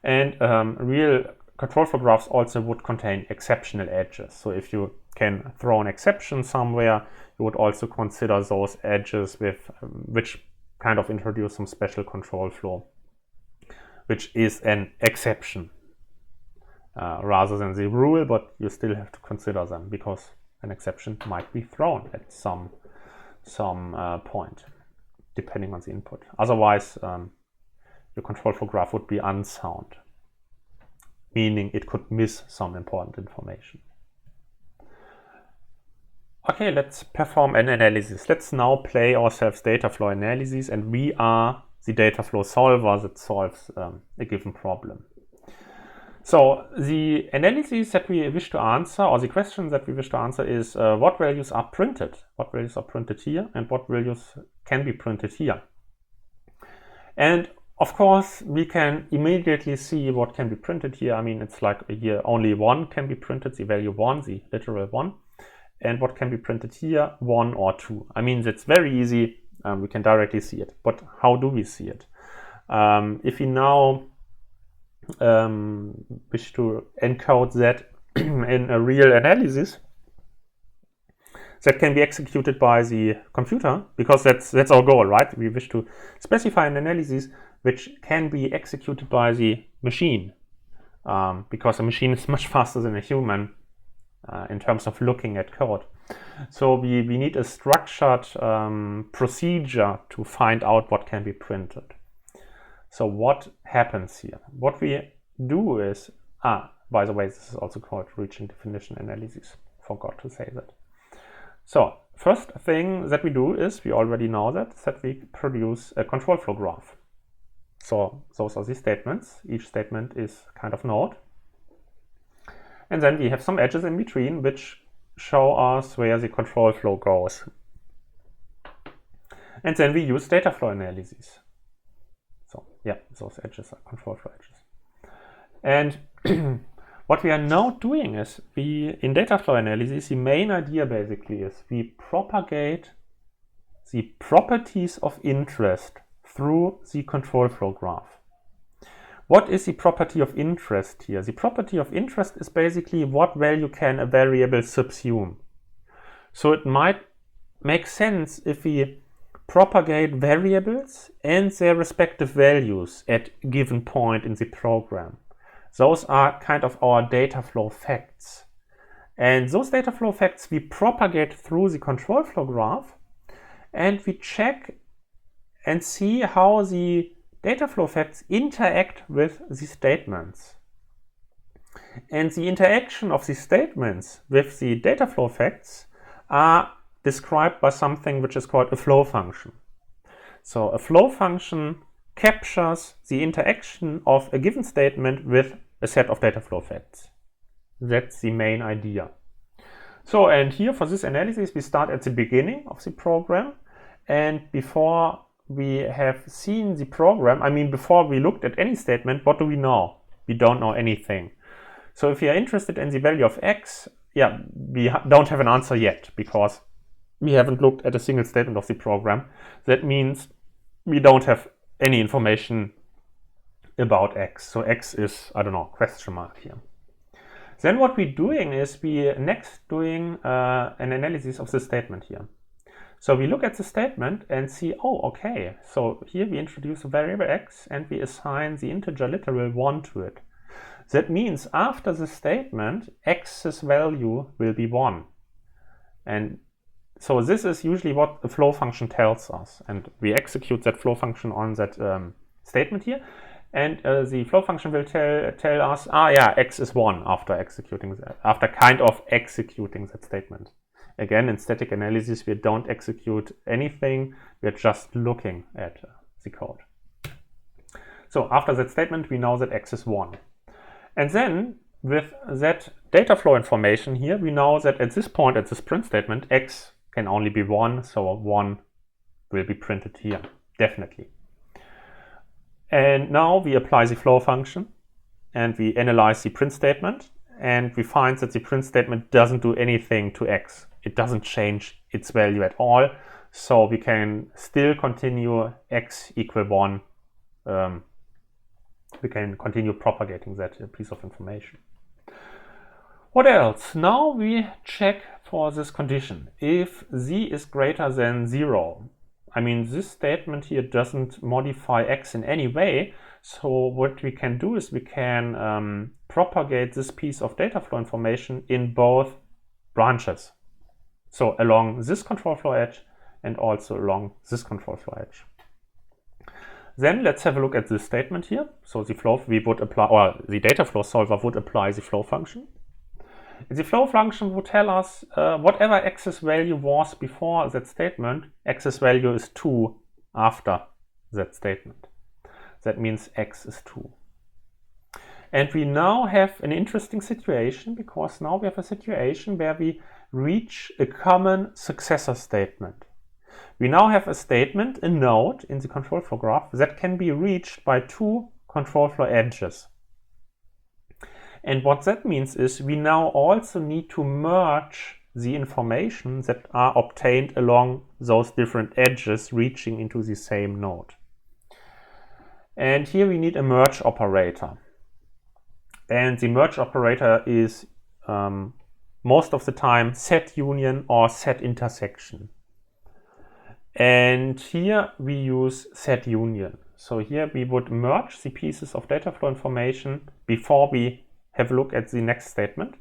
A: And real control flow graphs also would contain exceptional edges. So if you can throw an exception somewhere, you would also consider those edges with which kind of introduce some special control flow, which is an exception rather than the rule, but you still have to consider them because an exception might be thrown at some point, depending on the input. Otherwise, your control flow graph would be unsound, meaning it could miss some important information. Okay, let's perform an analysis. Let's now play ourselves data flow analysis, and we are the data flow solver that solves a given problem. So the analysis that we wish to answer, or the question that we wish to answer, is what values are printed? What values are printed here, and what values can be printed here? And of course, we can immediately see what can be printed here. I mean, it's like here only 1 can be printed, the value 1, the literal 1. And what can be printed here, 1 or 2. I mean, that's very easy. We can directly see it. But how do we see it? If we now wish to encode that in a real analysis that can be executed by the computer, because that's our goal, right? We wish to specify an analysis which can be executed by the machine, because a machine is much faster than a human in terms of looking at code. So we need a structured procedure to find out what can be printed. So what happens here? What we do is, by the way, this is also called reaching definition analysis. Forgot to say that. So first thing that we do is, we already know that we produce a control flow graph. So those are the statements. Each statement is kind of node. And then we have some edges in between which show us where the control flow goes. And then we use data flow analysis. So yeah, those edges are control flow edges. And what we are now doing is, in data flow analysis, the main idea basically is we propagate the properties of interest through the control flow graph. What is the property of interest here? The property of interest is basically what value can a variable subsume. So it might make sense if we propagate variables and their respective values at a given point in the program. Those are kind of our data flow facts. And those data flow facts we propagate through the control flow graph, and we check and see how the data flow facts interact with the statements. And the interaction of the statements with the data flow facts are described by something which is called a flow function. So a flow function captures the interaction of a given statement with a set of data flow facts. That's the main idea. So, and here for this analysis, we start at the beginning of the program, and before we have seen the program, I mean, before we looked at any statement, what do we know? We don't know anything. So if we are interested in the value of x, yeah, we don't have an answer yet, because we haven't looked at a single statement of the program. That means we don't have any information about x. So x is, I don't know, question mark here. Then what we're doing is we next doing an analysis of the statement here. So we look at the statement and see, oh, okay, so here we introduce a variable x and we assign the integer literal 1 to it. That means after the statement, x's value will be 1. And so this is usually what the flow function tells us. And we execute that flow function on that statement here. And the flow function will tell us, yeah, x is 1 after executing that, after kind of executing that statement. Again, in static analysis, we don't execute anything. We're just looking at the code. So after that statement, we know that x is 1. And then with that data flow information here, we know that at this point, at this print statement, x can only be 1. So 1 will be printed here, definitely. And now we apply the flow function and we analyze the print statement. And we find that the print statement doesn't do anything to x. It doesn't change its value at all. So we can still continue x equal 1. We can continue propagating that piece of information. What else? Now we check for this condition. If z is greater than 0, I mean, this statement here doesn't modify x in any way. So what we can do is we can propagate this piece of data flow information in both branches. So along this control flow edge and also along this control flow edge. Then let's have a look at this statement here. So the flow we would apply, or the data flow solver would apply the flow function. The flow function would tell us whatever x's value was before that statement, x's value is 2 after that statement. That means x is 2. And we now have an interesting situation, because now we have a situation where we reach a common successor statement. We now have a statement, a node in the control flow graph that can be reached by 2 control flow edges. And what that means is we now also need to merge the information that are obtained along those different edges reaching into the same node. And here we need a merge operator. And the merge operator is most of the time set union or set intersection. And here we use set union. So here we would merge the pieces of data flow information before we have a look at the next statement.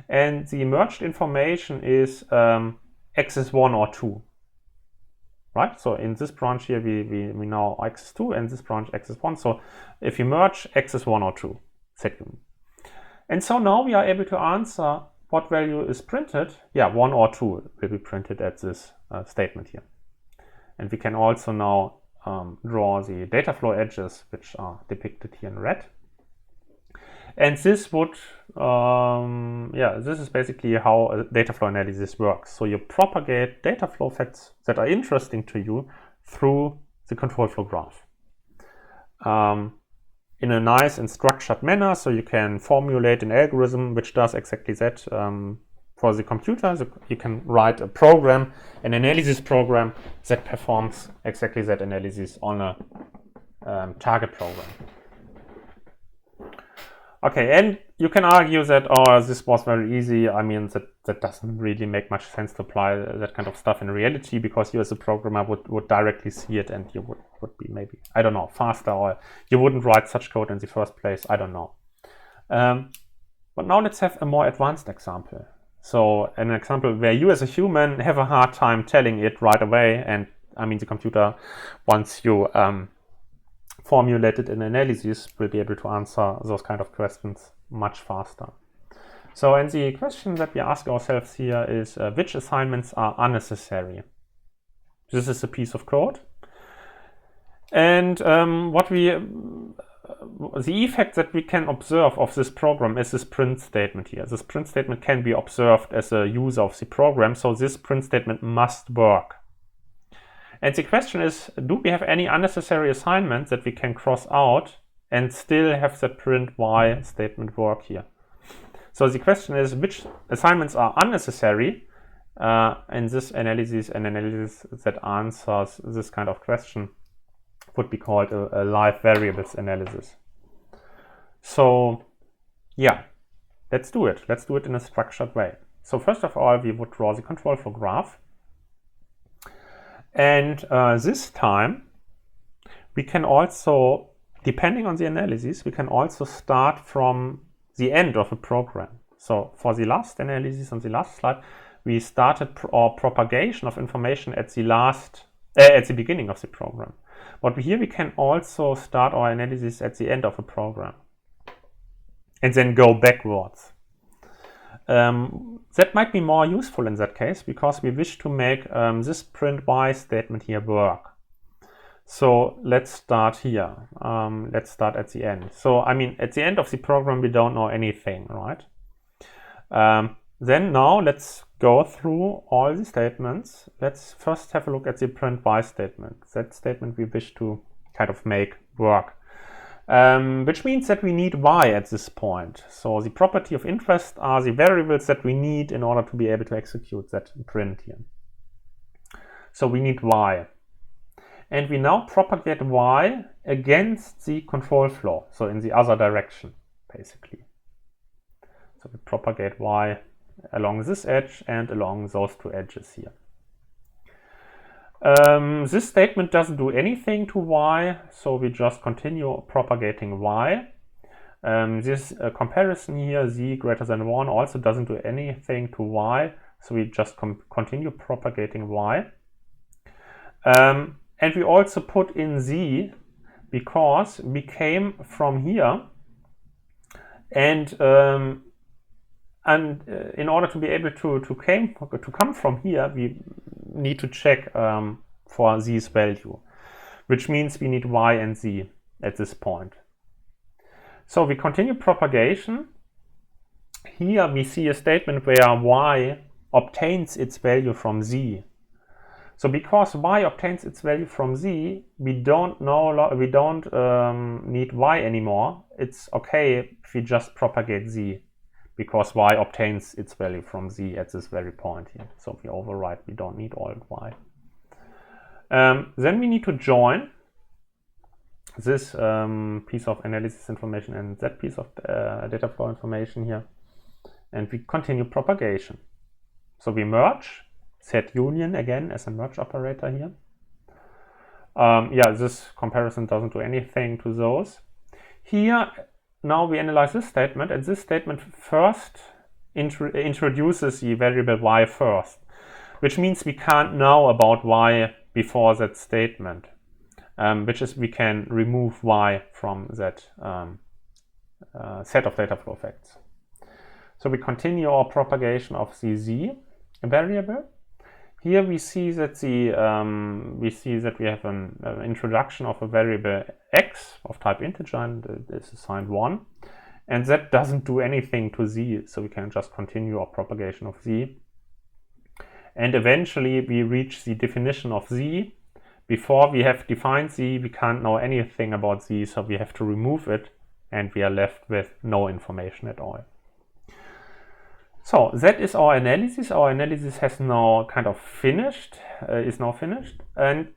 A: And the merged information is x is 1 or 2. Right? So in this branch here, we know x is 2, and this branch x is 1. So if you merge, x is 1 or 2, set union. And so now we are able to answer what value is printed. Yeah, 1 or 2 will be printed at this statement here. And we can also now draw the data flow edges, which are depicted here in red. And this would, this is basically how a data flow analysis works. So you propagate data flow facts that are interesting to you through the control flow graph in a nice and structured manner. So you can formulate an algorithm which does exactly that for the computer. So you can write a program, an analysis program that performs exactly that analysis on a target program. Okay, and you can argue that, oh, this was very easy. I mean, that doesn't really make much sense to apply that kind of stuff in reality, because you as a programmer would directly see it, and you would be maybe, I don't know, faster, or you wouldn't write such code in the first place. I don't know. But now let's have a more advanced example. So an example where you as a human have a hard time telling it right away, and I mean the computer, once you formulated an analysis, will be able to answer those kind of questions much faster. So, and the question that we ask ourselves here is which assignments are unnecessary? This is a piece of code. And the effect that we can observe of this program is this print statement here. This print statement can be observed as a user of the program, so this print statement must work. And the question is, do we have any unnecessary assignments that we can cross out and still have the print y statement work here? So the question is, which assignments are unnecessary in this analysis, an analysis that answers this kind of question would be called a live variables analysis. So yeah, let's do it. Let's do it in a structured way. So first of all, we would draw the control flow graph. And this time, we can also, depending on the analysis, we can also start from the end of a program. So for the last analysis on the last slide, we started our propagation of information at the beginning of the program. But here we can also start our analysis at the end of a program and then go backwards. That might be more useful in that case because we wish to make this print y statement here work. So let's start here. Let's start at the end. So I mean, at the end of the program, we don't know anything, right? Then now let's go through all the statements. Let's first have a look at the print y statement. That statement we wish to kind of make work. Which means that we need y at this point. So the property of interest are the variables that we need in order to be able to execute that print here. So we need y. And we now propagate y against the control flow, so in the other direction, basically. So we propagate y along this edge and along those two edges here. This statement doesn't do anything to y, so we just continue propagating y. This comparison here, z greater than 1, also doesn't do anything to y, so we just continue propagating y. And we also put in z because we came from here, and in order to be able to come from here, we need to check for z's value, which means we need y and z at this point. So we continue propagation. Here we see a statement where y obtains its value from z. So because y obtains its value from z, we don't need y anymore. It's okay if we just propagate z, because y obtains its value from z at this very point here. So if we overwrite, we don't need all y. Then we need to join this piece of analysis information and that piece of data flow information here, and we continue propagation. So we merge, set union again as a merge operator here. Yeah, this comparison doesn't do anything to those. Here, now we analyze this statement, and this statement first introduces the variable y first, which means we can't know about y before that statement, which is we can remove y from that set of data flow facts. So we continue our propagation of the z variable. Here we see that we have an introduction of a variable x of type integer, and this is assigned 1, and that doesn't do anything to z, so we can just continue our propagation of z. And eventually we reach the definition of z. Before we have defined z, we can't know anything about z, so we have to remove it, and we are left with no information at all. So that is our analysis. Our analysis has now kind of finished, is now finished. And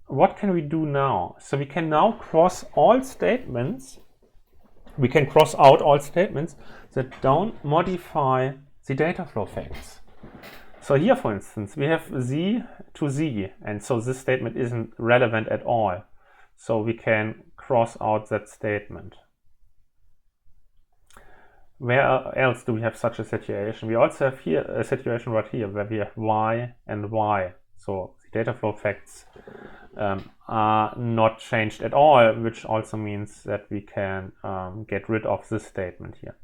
A: what can we do now? So we can now cross all statements. We can cross out all statements that don't modify the data flow facts. So here, for instance, we have z to z, and so this statement isn't relevant at all. So we can cross out that statement. Where else do we have such a situation? We also have here a situation right here where we have y and y. So the data flow facts are not changed at all, which also means that we can get rid of this statement here.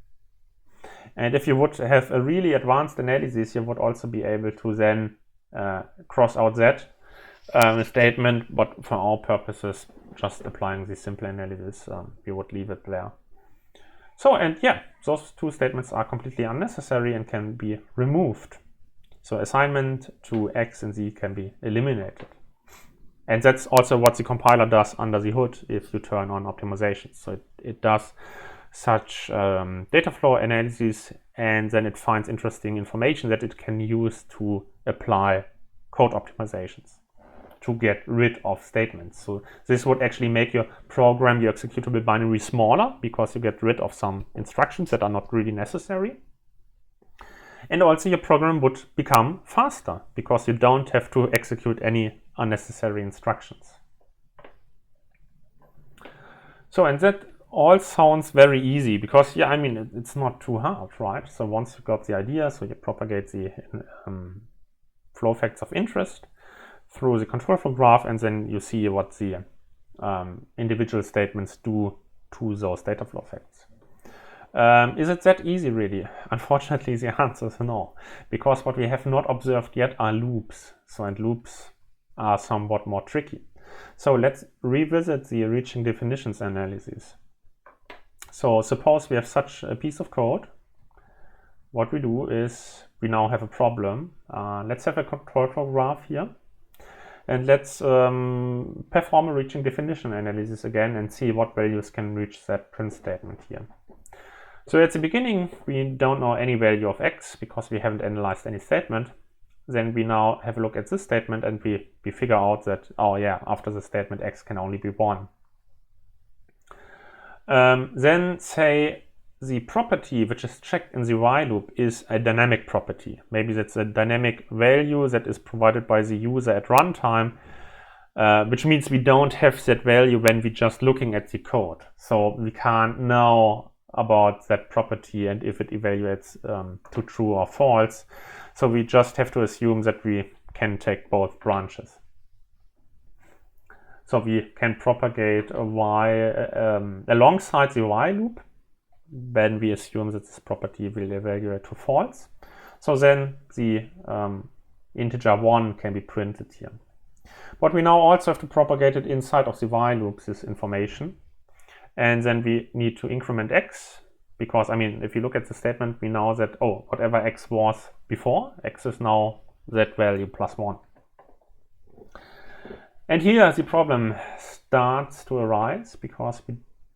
A: And if you would have a really advanced analysis, you would also be able to then cross out that statement, but for our purposes, just applying the simple analysis, we would leave it there. So, and yeah, those two statements are completely unnecessary and can be removed. So assignment to x and z can be eliminated. And that's also what the compiler does under the hood if you turn on optimizations. So it does such data flow analysis, and then it finds interesting information that it can use to apply code optimizations to get rid of statements. So this would actually make your program, your executable binary, smaller because you get rid of some instructions that are not really necessary. And also your program would become faster because you don't have to execute any unnecessary instructions. So, and that all sounds very easy because, yeah, I mean, it's not too hard, right? So once you got the idea, so you propagate the flow facts of interest through the control flow graph, and then you see what the individual statements do to those data flow facts. Is it that easy, really? Unfortunately, the answer is no, because what we have not observed yet are loops. So, and loops are somewhat more tricky. So let's revisit the reaching definitions analysis. So suppose we have such a piece of code. What we do is we now have a problem. Let's have a control flow graph here. And let's perform a reaching definition analysis again and see what values can reach that print statement here. So at the beginning, we don't know any value of x because we haven't analyzed any statement. Then we now have a look at this statement and we figure out that, oh yeah, after the statement x can only be 1. Then say the property which is checked in the while loop is a dynamic property. Maybe that's a dynamic value that is provided by the user at runtime, which means we don't have that value when we're just looking at the code. So we can't know about that property and if it evaluates to true or false. So we just have to assume that we can take both branches. So we can propagate a while alongside the while loop when we assume that this property will evaluate to false. So then the integer 1 can be printed here. But we now also have to propagate it inside of the while loop, this information. And then we need to increment x, because, I mean, if you look at the statement, we know that, oh, whatever x was before, x is now that value plus 1. And here the problem starts to arise because we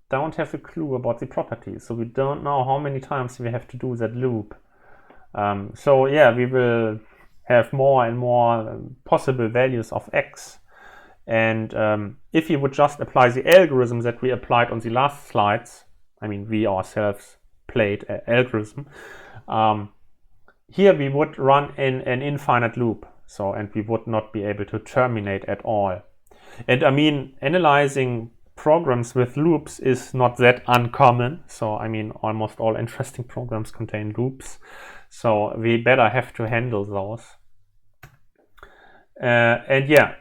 A: don't have a clue about the properties. So we don't know how many times we have to do that loop. So yeah, we will have more and more possible values of x. And if you would just apply the algorithm that we applied on the last slides, I mean, we ourselves played an algorithm, here we would run in an infinite loop. So, and we would not be able to terminate at all. And I mean, analyzing programs with loops is not that uncommon. So, I mean, almost all interesting programs contain loops. So we better have to handle those. And yeah,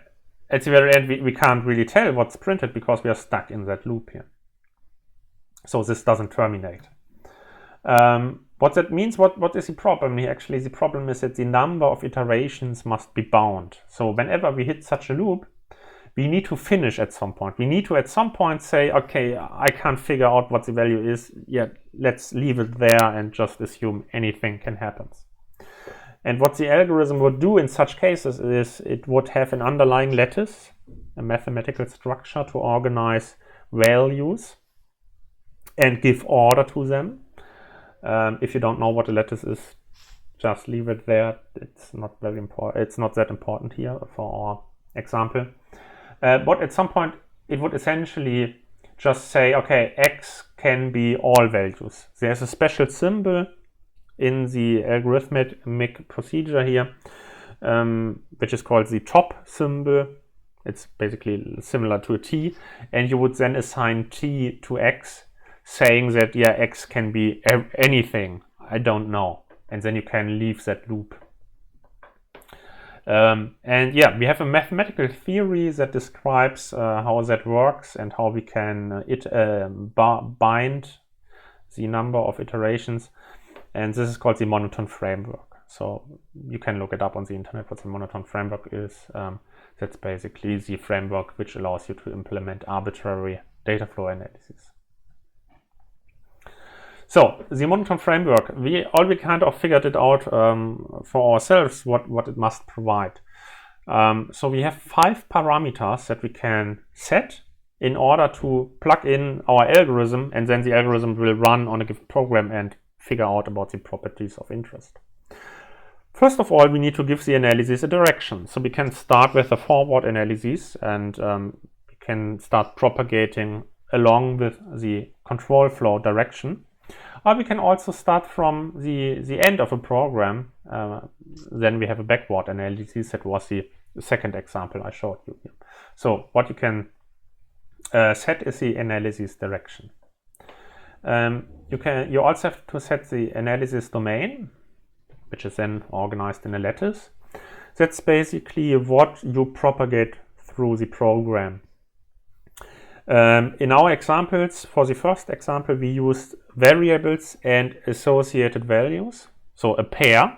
A: at the very end, we can't really tell what's printed because we are stuck in that loop here. So this doesn't terminate. What that means, what is the problem here? Actually, the problem is that the number of iterations must be bound. So whenever we hit such a loop, we need to finish at some point. We need to at some point say, okay, I can't figure out what the value is yet. Let's leave it there and just assume anything can happen. And what the algorithm would do in such cases is it would have an underlying lattice, a mathematical structure to organize values and give order to them. If you don't know what a lattice is, just leave it there. It's not very important. It's not that important here for our example. But at some point, it would essentially just say, okay, x can be all values. There's a special symbol in the algorithmic procedure here, which is called the top symbol. It's basically similar to a t, and you would then assign t to x, saying that, yeah, x can be anything, I don't know, and then you can leave that loop. And yeah, we have a mathematical theory that describes how that works and how we can bind the number of iterations. And this is called the monotone framework. So you can look it up on the internet what the monotone framework is. That's basically the framework which allows you to implement arbitrary data flow analysis. So the monotone framework, we already kind of figured it out for ourselves what it must provide. So we have 5 parameters that we can set in order to plug in our algorithm, and then the algorithm will run on a given program and figure out about the properties of interest. First of all, we need to give the analysis a direction. So we can start with a forward analysis and we can start propagating along with the control flow direction. Or we can also start from the end of a program. Then we have a backward analysis. That was the second example I showed you here. So what you can set is the analysis direction. You also have to set the analysis domain, which is then organized in a lattice. That's basically what you propagate through the program. In our examples, for the first example, we used variables and associated values. So a pair,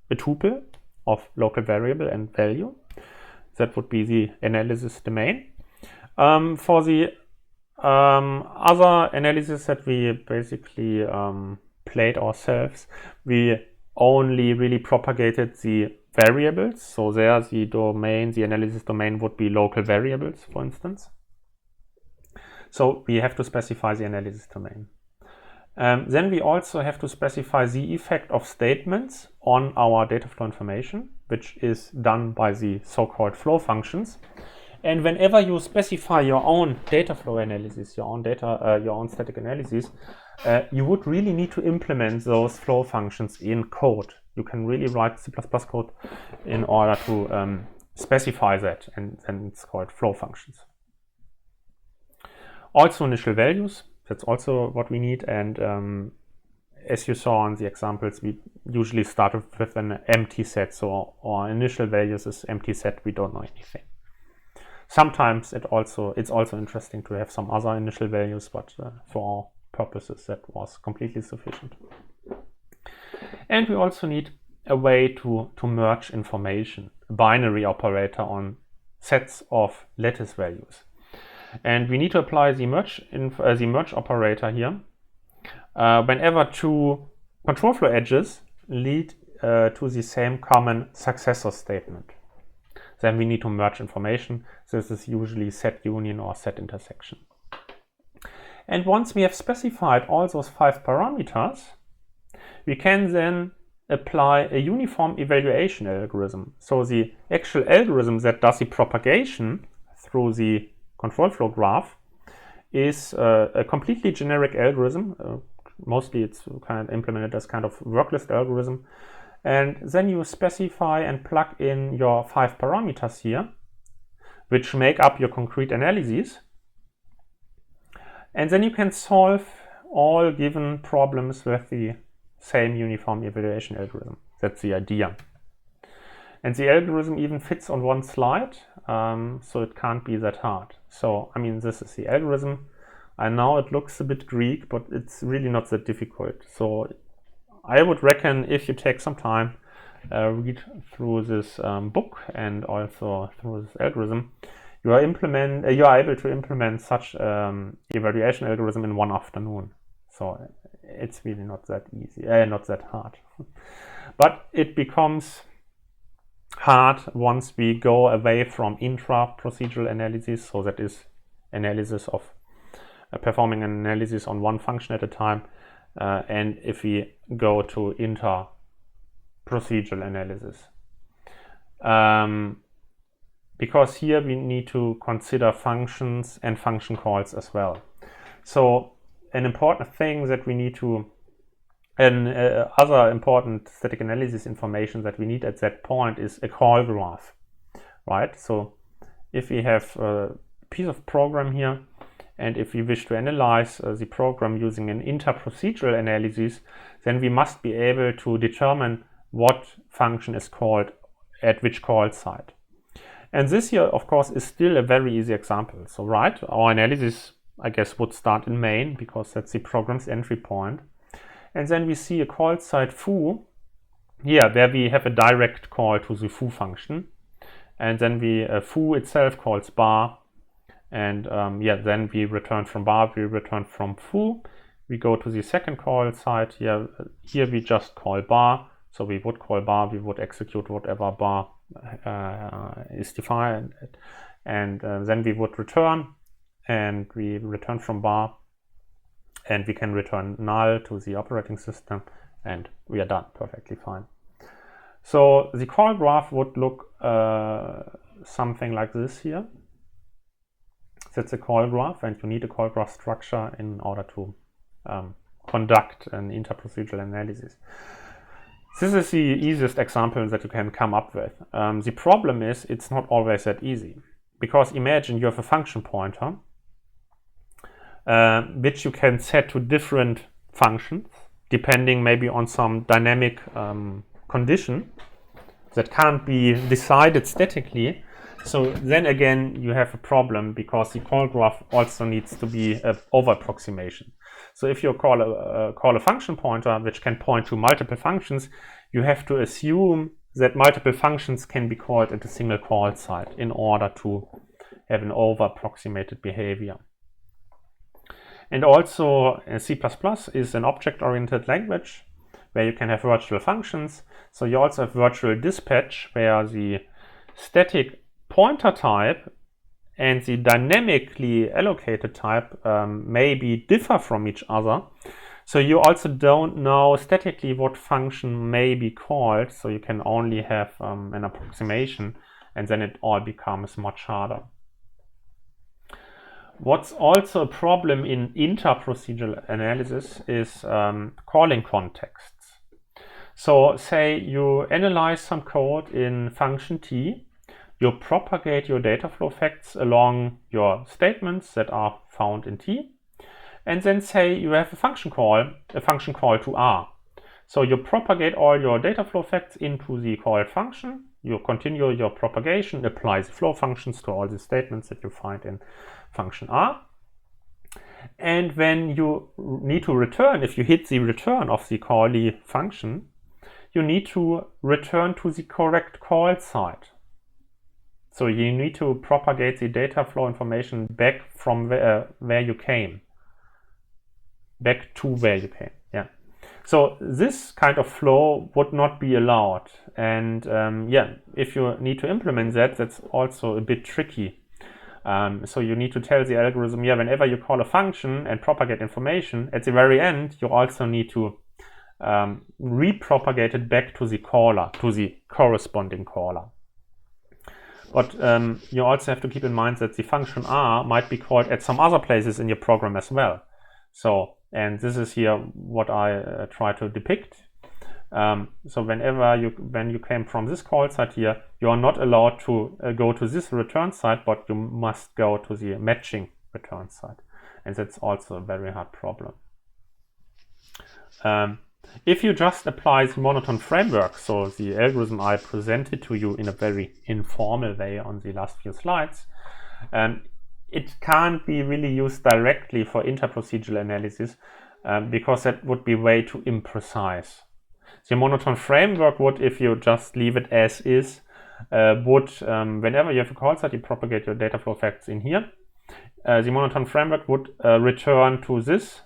A: a tuple of local variable and value. That would be the analysis domain. For the other analysis that we basically played ourselves, we only really propagated the variables. So there the domain, the analysis domain would be local variables, for instance. So we have to specify the analysis domain. Then we also have to specify the effect of statements on our data flow information, which is done by the so-called flow functions. And whenever you specify your own data flow analysis, your own static analysis, you would really need to implement those flow functions in code. You can really write C++ code in order to specify that, and it's called flow functions. Also initial values, that's also what we need. And as you saw in the examples, we usually start with an empty set. So our initial values is empty set, we don't know anything. Sometimes it's also interesting to have some other initial values, but for our purposes that was completely sufficient. And we also need a way to merge information, a binary operator on sets of lattice values. And we need to apply the merge operator here whenever two control flow edges lead to the same common successor statement. Then we need to merge information. This is usually set union or set intersection. And once we have specified all those 5 parameters, we can then apply a uniform evaluation algorithm. So the actual algorithm that does the propagation through the control flow graph is a completely generic algorithm. Mostly it's kind of implemented as kind of work list algorithm. And then you specify and plug in your 5 parameters here, which make up your concrete analyses. And then you can solve all given problems with the same uniform evaluation algorithm. That's the idea. And the algorithm even fits on one slide, so it can't be that hard. So, I mean, this is the algorithm. I know it looks a bit Greek, but it's really not that difficult. So I would reckon if you take some time, read through this book and also through this algorithm, you are able to implement such evaluation algorithm in one afternoon. So it's really not that easy, not that hard. But it becomes hard once we go away from intra-procedural analysis. So that is analysis of performing an analysis on one function at a time. And if we go to inter-procedural analysis. Because here we need to consider functions and function calls as well. So an important thing that we need to, other important static analysis information that we need at that point is a call graph, right? So if we have a piece of program here, and if we wish to analyze the program using an inter-procedural analysis, then we must be able to determine what function is called at which call site. And this here, of course, is still a very easy example. So, right, our analysis, I guess, would start in main because that's the program's entry point. And then we see a call site foo, here, where we have a direct call to the foo function. And then foo itself calls bar. And then we return from bar, we return from foo. We go to the second call site here. Here we just call bar. So we would call bar, we would execute whatever bar is defined. And then we would return, and we return from bar. And we can return null to the operating system, and we are done perfectly fine. So the call graph would look something like this here. That's a call graph, and you need a call graph structure in order to conduct an interprocedural analysis. This is the easiest example that you can come up with. The problem is it's not always that easy, because imagine you have a function pointer which you can set to different functions depending maybe on some dynamic condition that can't be decided statically. So then again you have a problem, because the call graph also needs to be an over approximation. So if you call a function pointer which can point to multiple functions, you have to assume that multiple functions can be called at a single call site in order to have an over approximated behavior. And also C++ is an object-oriented language where you can have virtual functions. So you also have virtual dispatch, where the static pointer type and the dynamically allocated type maybe differ from each other. So you also don't know statically what function may be called, so you can only have an approximation, and then it all becomes much harder. What's also a problem in interprocedural analysis is calling contexts. So say you analyze some code in function T, you propagate your data flow facts along your statements that are found in T, and then say you have a function call to R. So you propagate all your data flow facts into the called function, you continue your propagation, apply the flow functions to all the statements that you find in function R. And when you need to return, if you hit the return of the callee function, you need to return to the correct call site. So you need to propagate the data flow information back from where you came. Back to where you came, yeah. So this kind of flow would not be allowed. And yeah, if you need to implement that, that's also a bit tricky. So you need to tell the algorithm, yeah, whenever you call a function and propagate information, at the very end, you also need to repropagate it back to the caller, to the corresponding caller. But you also have to keep in mind that the function R might be called at some other places in your program as well. So, and this is here what I try to depict. So when you came from this call site here, you are not allowed to go to this return site, but you must go to the matching return site. And that's also a very hard problem. If you just apply the monotone framework, so the algorithm I presented to you in a very informal way on the last few slides, it can't be really used directly for interprocedural analysis because that would be way too imprecise. The monotone framework would, if you just leave it as is, would, whenever you have a call site, you propagate your data flow facts in here. The monotone framework would return to this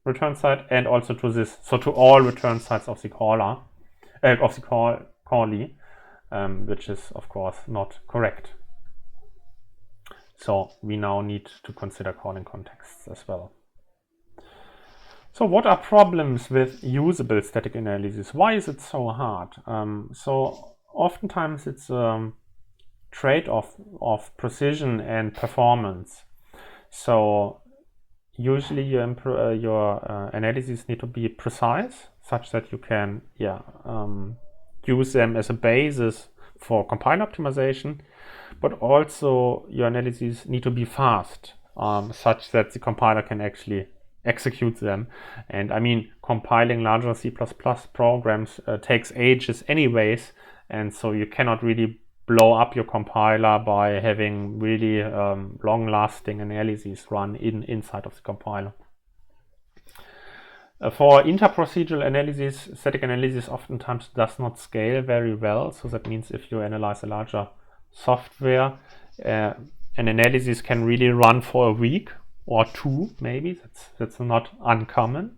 A: return site and also to this, so to all return sites of the caller, of the callee, which is of course not correct. So we now need to consider calling contexts as well. So what are problems with usable static analysis? Why is it so hard? So oftentimes it's a trade-off of precision and performance. So usually your analyses need to be precise, such that you can use them as a basis for compile optimization, but also your analyses need to be fast, such that the compiler can actually execute them. And I mean, compiling larger C++ programs takes ages anyways, and so you cannot really blow up your compiler by having really long-lasting analyses run inside of the compiler. For interprocedural analysis, static analysis oftentimes does not scale very well. So that means if you analyze a larger software, an analysis can really run for a week or two, maybe. That's not uncommon.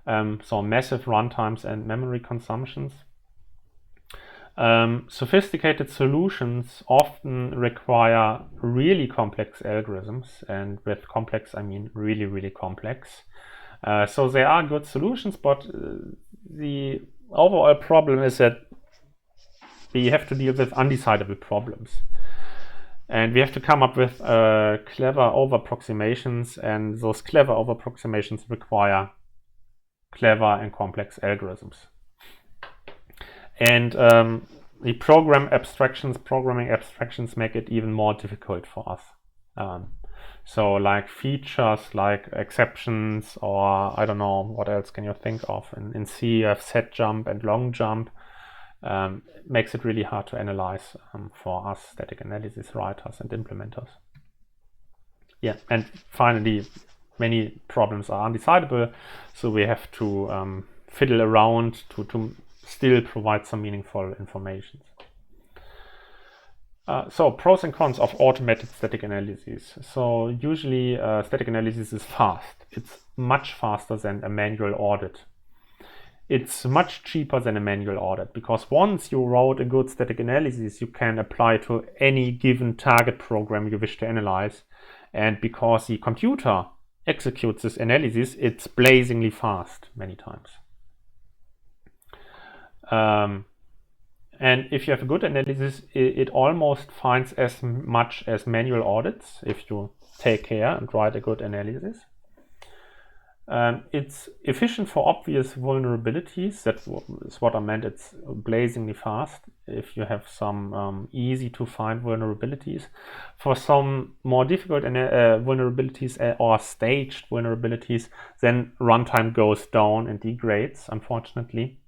A: So massive runtimes and memory consumptions. Sophisticated solutions often require really complex algorithms, and with complex I mean really, really complex. So there are good solutions, but the overall problem is that we have to deal with undecidable problems. And we have to come up with clever over-approximations, and those clever over-approximations require clever and complex algorithms. And the programming abstractions make it even more difficult for us. So like features, like exceptions, or I don't know, what else can you think of? In C you have set jump and long jump. Makes it really hard to analyze for us static analysis writers and implementers. Yeah, and finally, many problems are undecidable, so we have to fiddle around to still provide some meaningful information. So pros and cons of automated static analysis. So usually static analysis is fast. It's much faster than a manual audit. It's much cheaper than a manual audit, because once you wrote a good static analysis, you can apply to any given target program you wish to analyze. And because the computer executes this analysis, it's blazingly fast many times. And if you have a good analysis, it almost finds as much as manual audits if you take care and write a good analysis. It's efficient for obvious vulnerabilities. That is what I meant. It's blazingly fast if you have some easy to find vulnerabilities. For some more difficult vulnerabilities or staged vulnerabilities, then runtime goes down and degrades, unfortunately.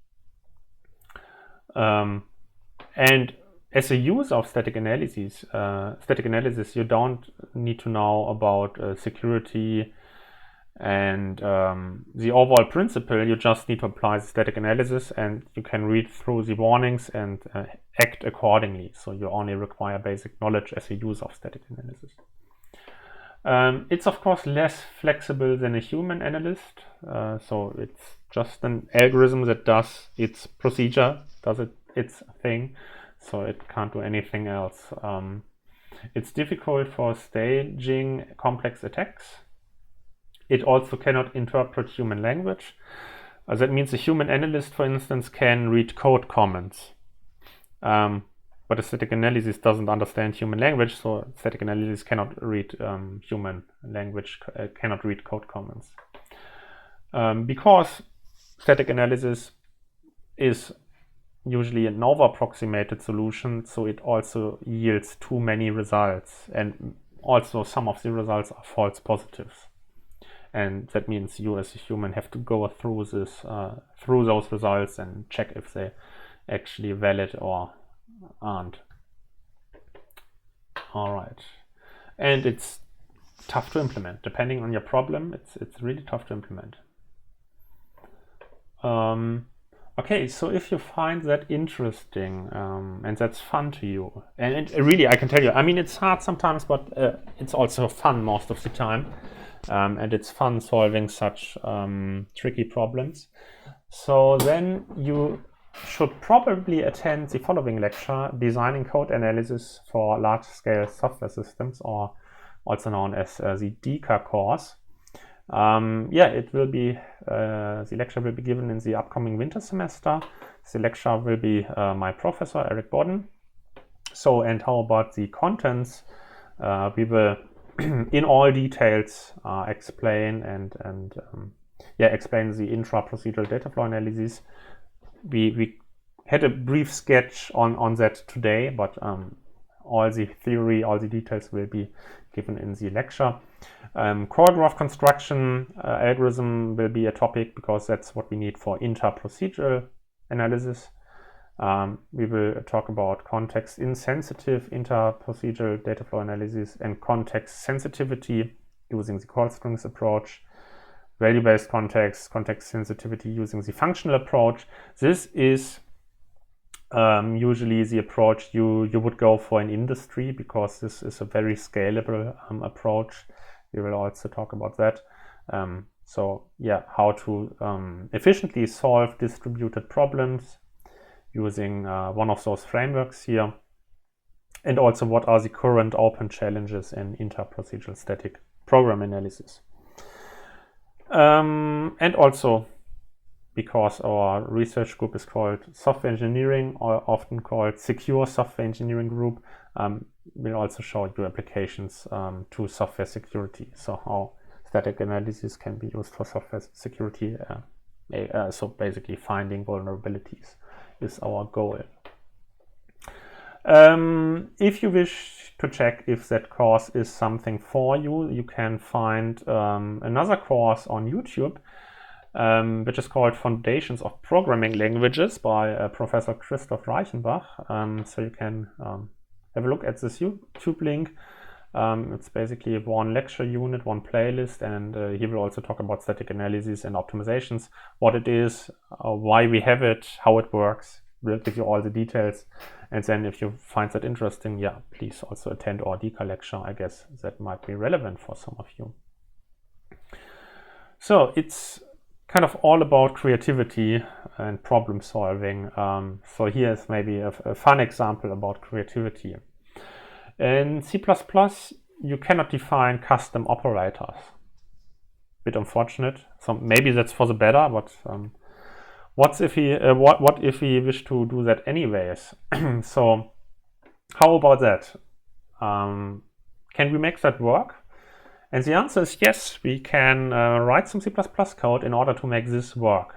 A: And as a user of static analysis, you don't need to know about security and the overall principle. You just need to apply the static analysis, and you can read through the warnings and act accordingly. So you only require basic knowledge as a user of static analysis. It's of course less flexible than a human analyst. So it's just an algorithm that does its procedure, its thing. So it can't do anything else. It's difficult for staging complex attacks. It also cannot interpret human language. That means a human analyst, for instance, can read code comments. But a static analysis doesn't understand human language, so static analysis cannot read human language, cannot read code comments. Because static analysis is usually an over-approximated solution, so it also yields too many results, and also some of the results are false positives. And that means you as a human have to go through those results and check if they're actually valid or aren't. All right. And it's tough to implement. Depending on your problem, it's really tough to implement. Okay, so if you find that interesting and that's fun to you, and really, I can tell you, I mean, it's hard sometimes, but it's also fun most of the time. And it's fun solving such tricky problems. So then you should probably attend the following lecture, Designing Code Analysis for Large-Scale Software Systems, or also known as the DECA course. It will be, the lecture will be given in the upcoming winter semester. The lecture will be my professor, Eric Bodden. So, and how about the contents? We will in all details explain explain the intra-procedural data flow analysis. We had a brief sketch on that today, but all the theory, all the details will be given in the lecture. Core graph construction algorithm will be a topic, because that's what we need for inter-procedural analysis. We will talk about context-insensitive inter-procedural data flow analysis and context sensitivity using the call strings approach, value-based context sensitivity using the functional approach. This is usually the approach you would go for in industry, because this is a very scalable approach. We will also talk about that. How to efficiently solve distributed problems using one of those frameworks here, and also what are the current open challenges in inter-procedural static program analysis. And also because our research group is called software engineering, or often called secure software engineering group, we'll also show you applications to software security. So how static analysis can be used for software security. So basically finding vulnerabilities is our goal. If you wish to check if that course is something for you, you can find another course on YouTube, which is called Foundations of Programming Languages by Professor Christoph Reichenbach. So you can have a look at this YouTube link. It's basically one lecture unit, one playlist, and he will also talk about static analysis and optimizations, what it is, why we have it, how it works. We'll give you all the details. And then if you find that interesting, yeah, please also attend our DECA lecture. I guess that might be relevant for some of you. So it's kind of all about creativity and problem solving. So here's maybe a fun example about creativity. In C++, you cannot define custom operators. Bit unfortunate. So maybe that's for the better, but what if we wish to do that anyways? So how about that? Can we make that work? And the answer is yes, we can write some C++ code in order to make this work.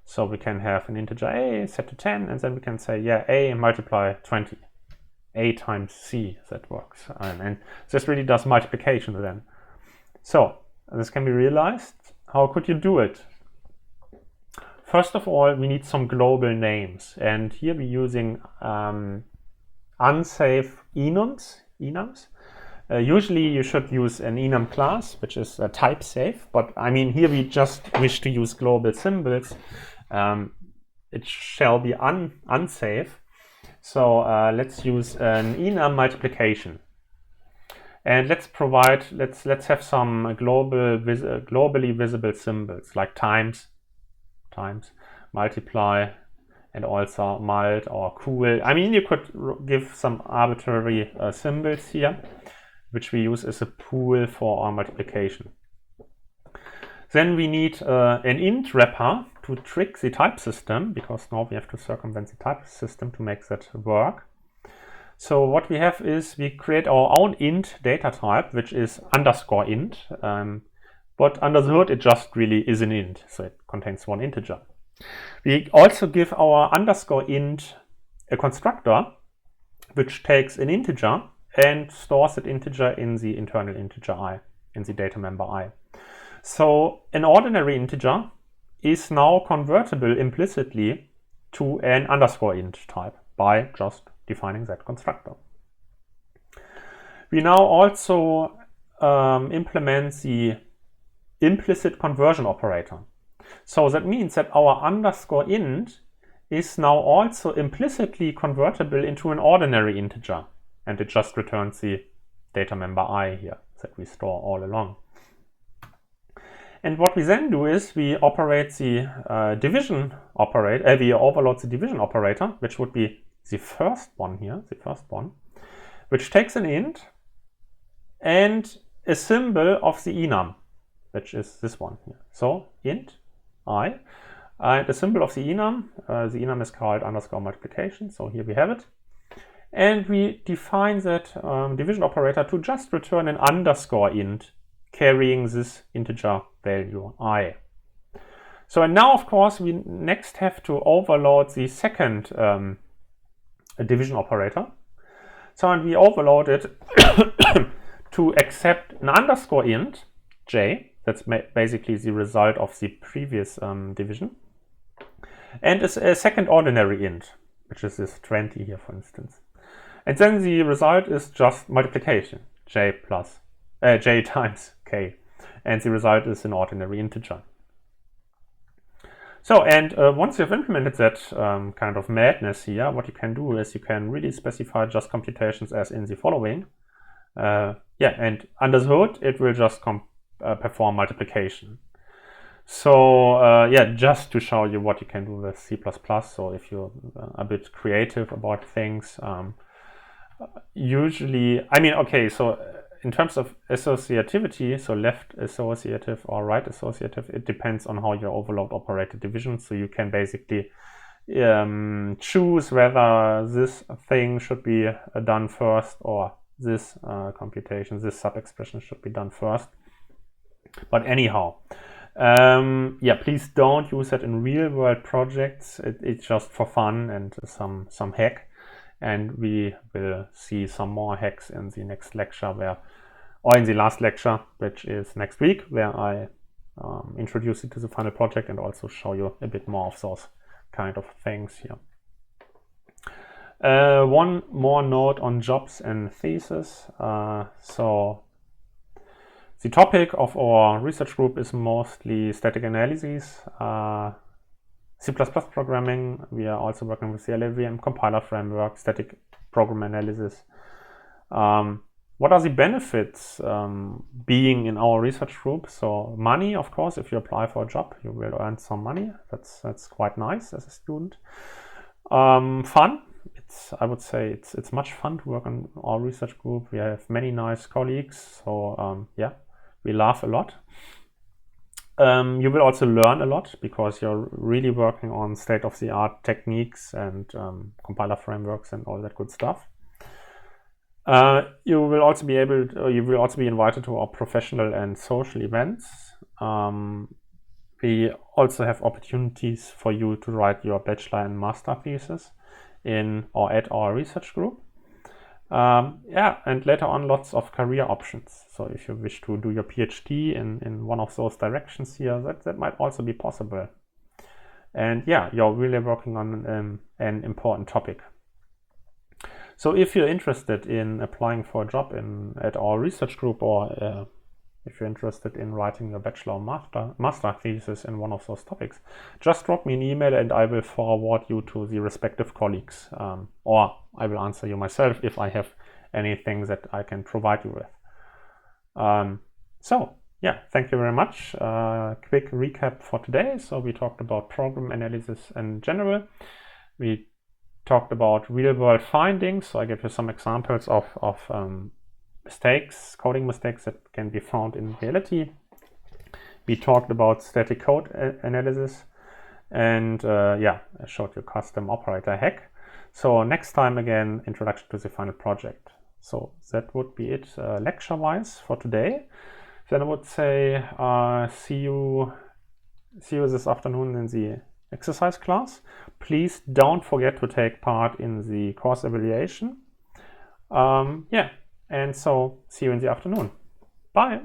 A: So we can have an integer a set to 10, and then we can say, yeah, a multiply 20. A times c, that works. And this really does multiplication then. So this can be realized. How could you do it? First of all, we need some global names. And here we're using unsafe enums. Usually you should use an enum class, which is type safe. But I mean, here we just wish to use global symbols. It shall be unsafe. So let's use an enum multiplication. And let's have some globally visible symbols like times, multiply, and also mult or cool. I mean, you could give some arbitrary symbols here, which we use as a pool for our multiplication. Then we need an int wrapper to trick the type system, because now we have to circumvent the type system to make that work. So what we have is we create our own int data type, which is underscore int. But under the hood, it just really is an int, so it contains one integer. We also give our underscore int a constructor, which takes an integer and stores that integer in the internal integer I, in the data member I. So an ordinary integer is now convertible implicitly to an underscore int type by just defining that constructor. We now also implement the implicit conversion operator. So that means that our underscore int is now also implicitly convertible into an ordinary integer, and it just returns the data member I here that we store all along. And what we then do is we operate the division operator, we overload the division operator, which would be the first one here, which takes an int and a symbol of the enum, which is this one here. So int I, and a symbol of the enum is called underscore multiplication, so here we have it. And we define that division operator to just return an underscore int carrying this integer value I. So and now, of course, we next have to overload the second division operator. So and we overload it to accept an underscore int j, that's basically the result of the previous division, and a second ordinary int, which is this 20 here, for instance. And then the result is just multiplication, j times k, and the result is an ordinary integer. So, and once you've implemented that kind of madness here, what you can do is you can really specify just computations as in the following. And under the hood, it will just perform multiplication. So, just to show you what you can do with C++. So if you're a bit creative about things, usually, I mean, okay, so in terms of associativity, so left associative or right associative, it depends on how you overload operator division. So you can basically choose whether this thing should be done first or this computation, this sub-expression should be done first. But anyhow, yeah, please don't use it in real-world projects. It's just for fun and some hack. And we will see some more hacks in the next lecture, or in the last lecture, which is next week, where I introduce you to the final project and also show you a bit more of those kind of things here. One more note on jobs and thesis. So the topic of our research group is mostly static analysis, C++ programming. We are also working with the LLVM compiler framework, static program analysis. What are the benefits being in our research group? So money, of course, if you apply for a job, you will earn some money. That's quite nice as a student. Fun. I would say it's much fun to work on our research group. We have many nice colleagues. So yeah, we laugh a lot. You will also learn a lot because you're really working on state-of-the-art techniques and compiler frameworks and all that good stuff. You will also be invited to our professional and social events. We also have opportunities for you to write your bachelor and master thesis in or at our research group. Yeah, and later on lots of career options. So if you wish to do your PhD in one of those directions here, that might also be possible. And yeah, you're really working on an important topic. So if you're interested in applying for a job at our research group, or if you're interested in writing your bachelor or master thesis in one of those topics, just drop me an email and I will forward you to the respective colleagues, or I will answer you myself if I have anything that I can provide you with. So yeah, thank you very much. Quick recap for today. So we talked about program analysis in general. We talked about real-world findings. So I gave you some examples of mistakes, coding mistakes that can be found in reality. We talked about static code analysis, and yeah, I showed you custom operator hack. So next time again, introduction to the final project. So that would be it lecture-wise for today. Then I would say see you this afternoon in the exercise class. Please don't forget to take part in the course evaluation. Yeah. And so see you in the afternoon. Bye.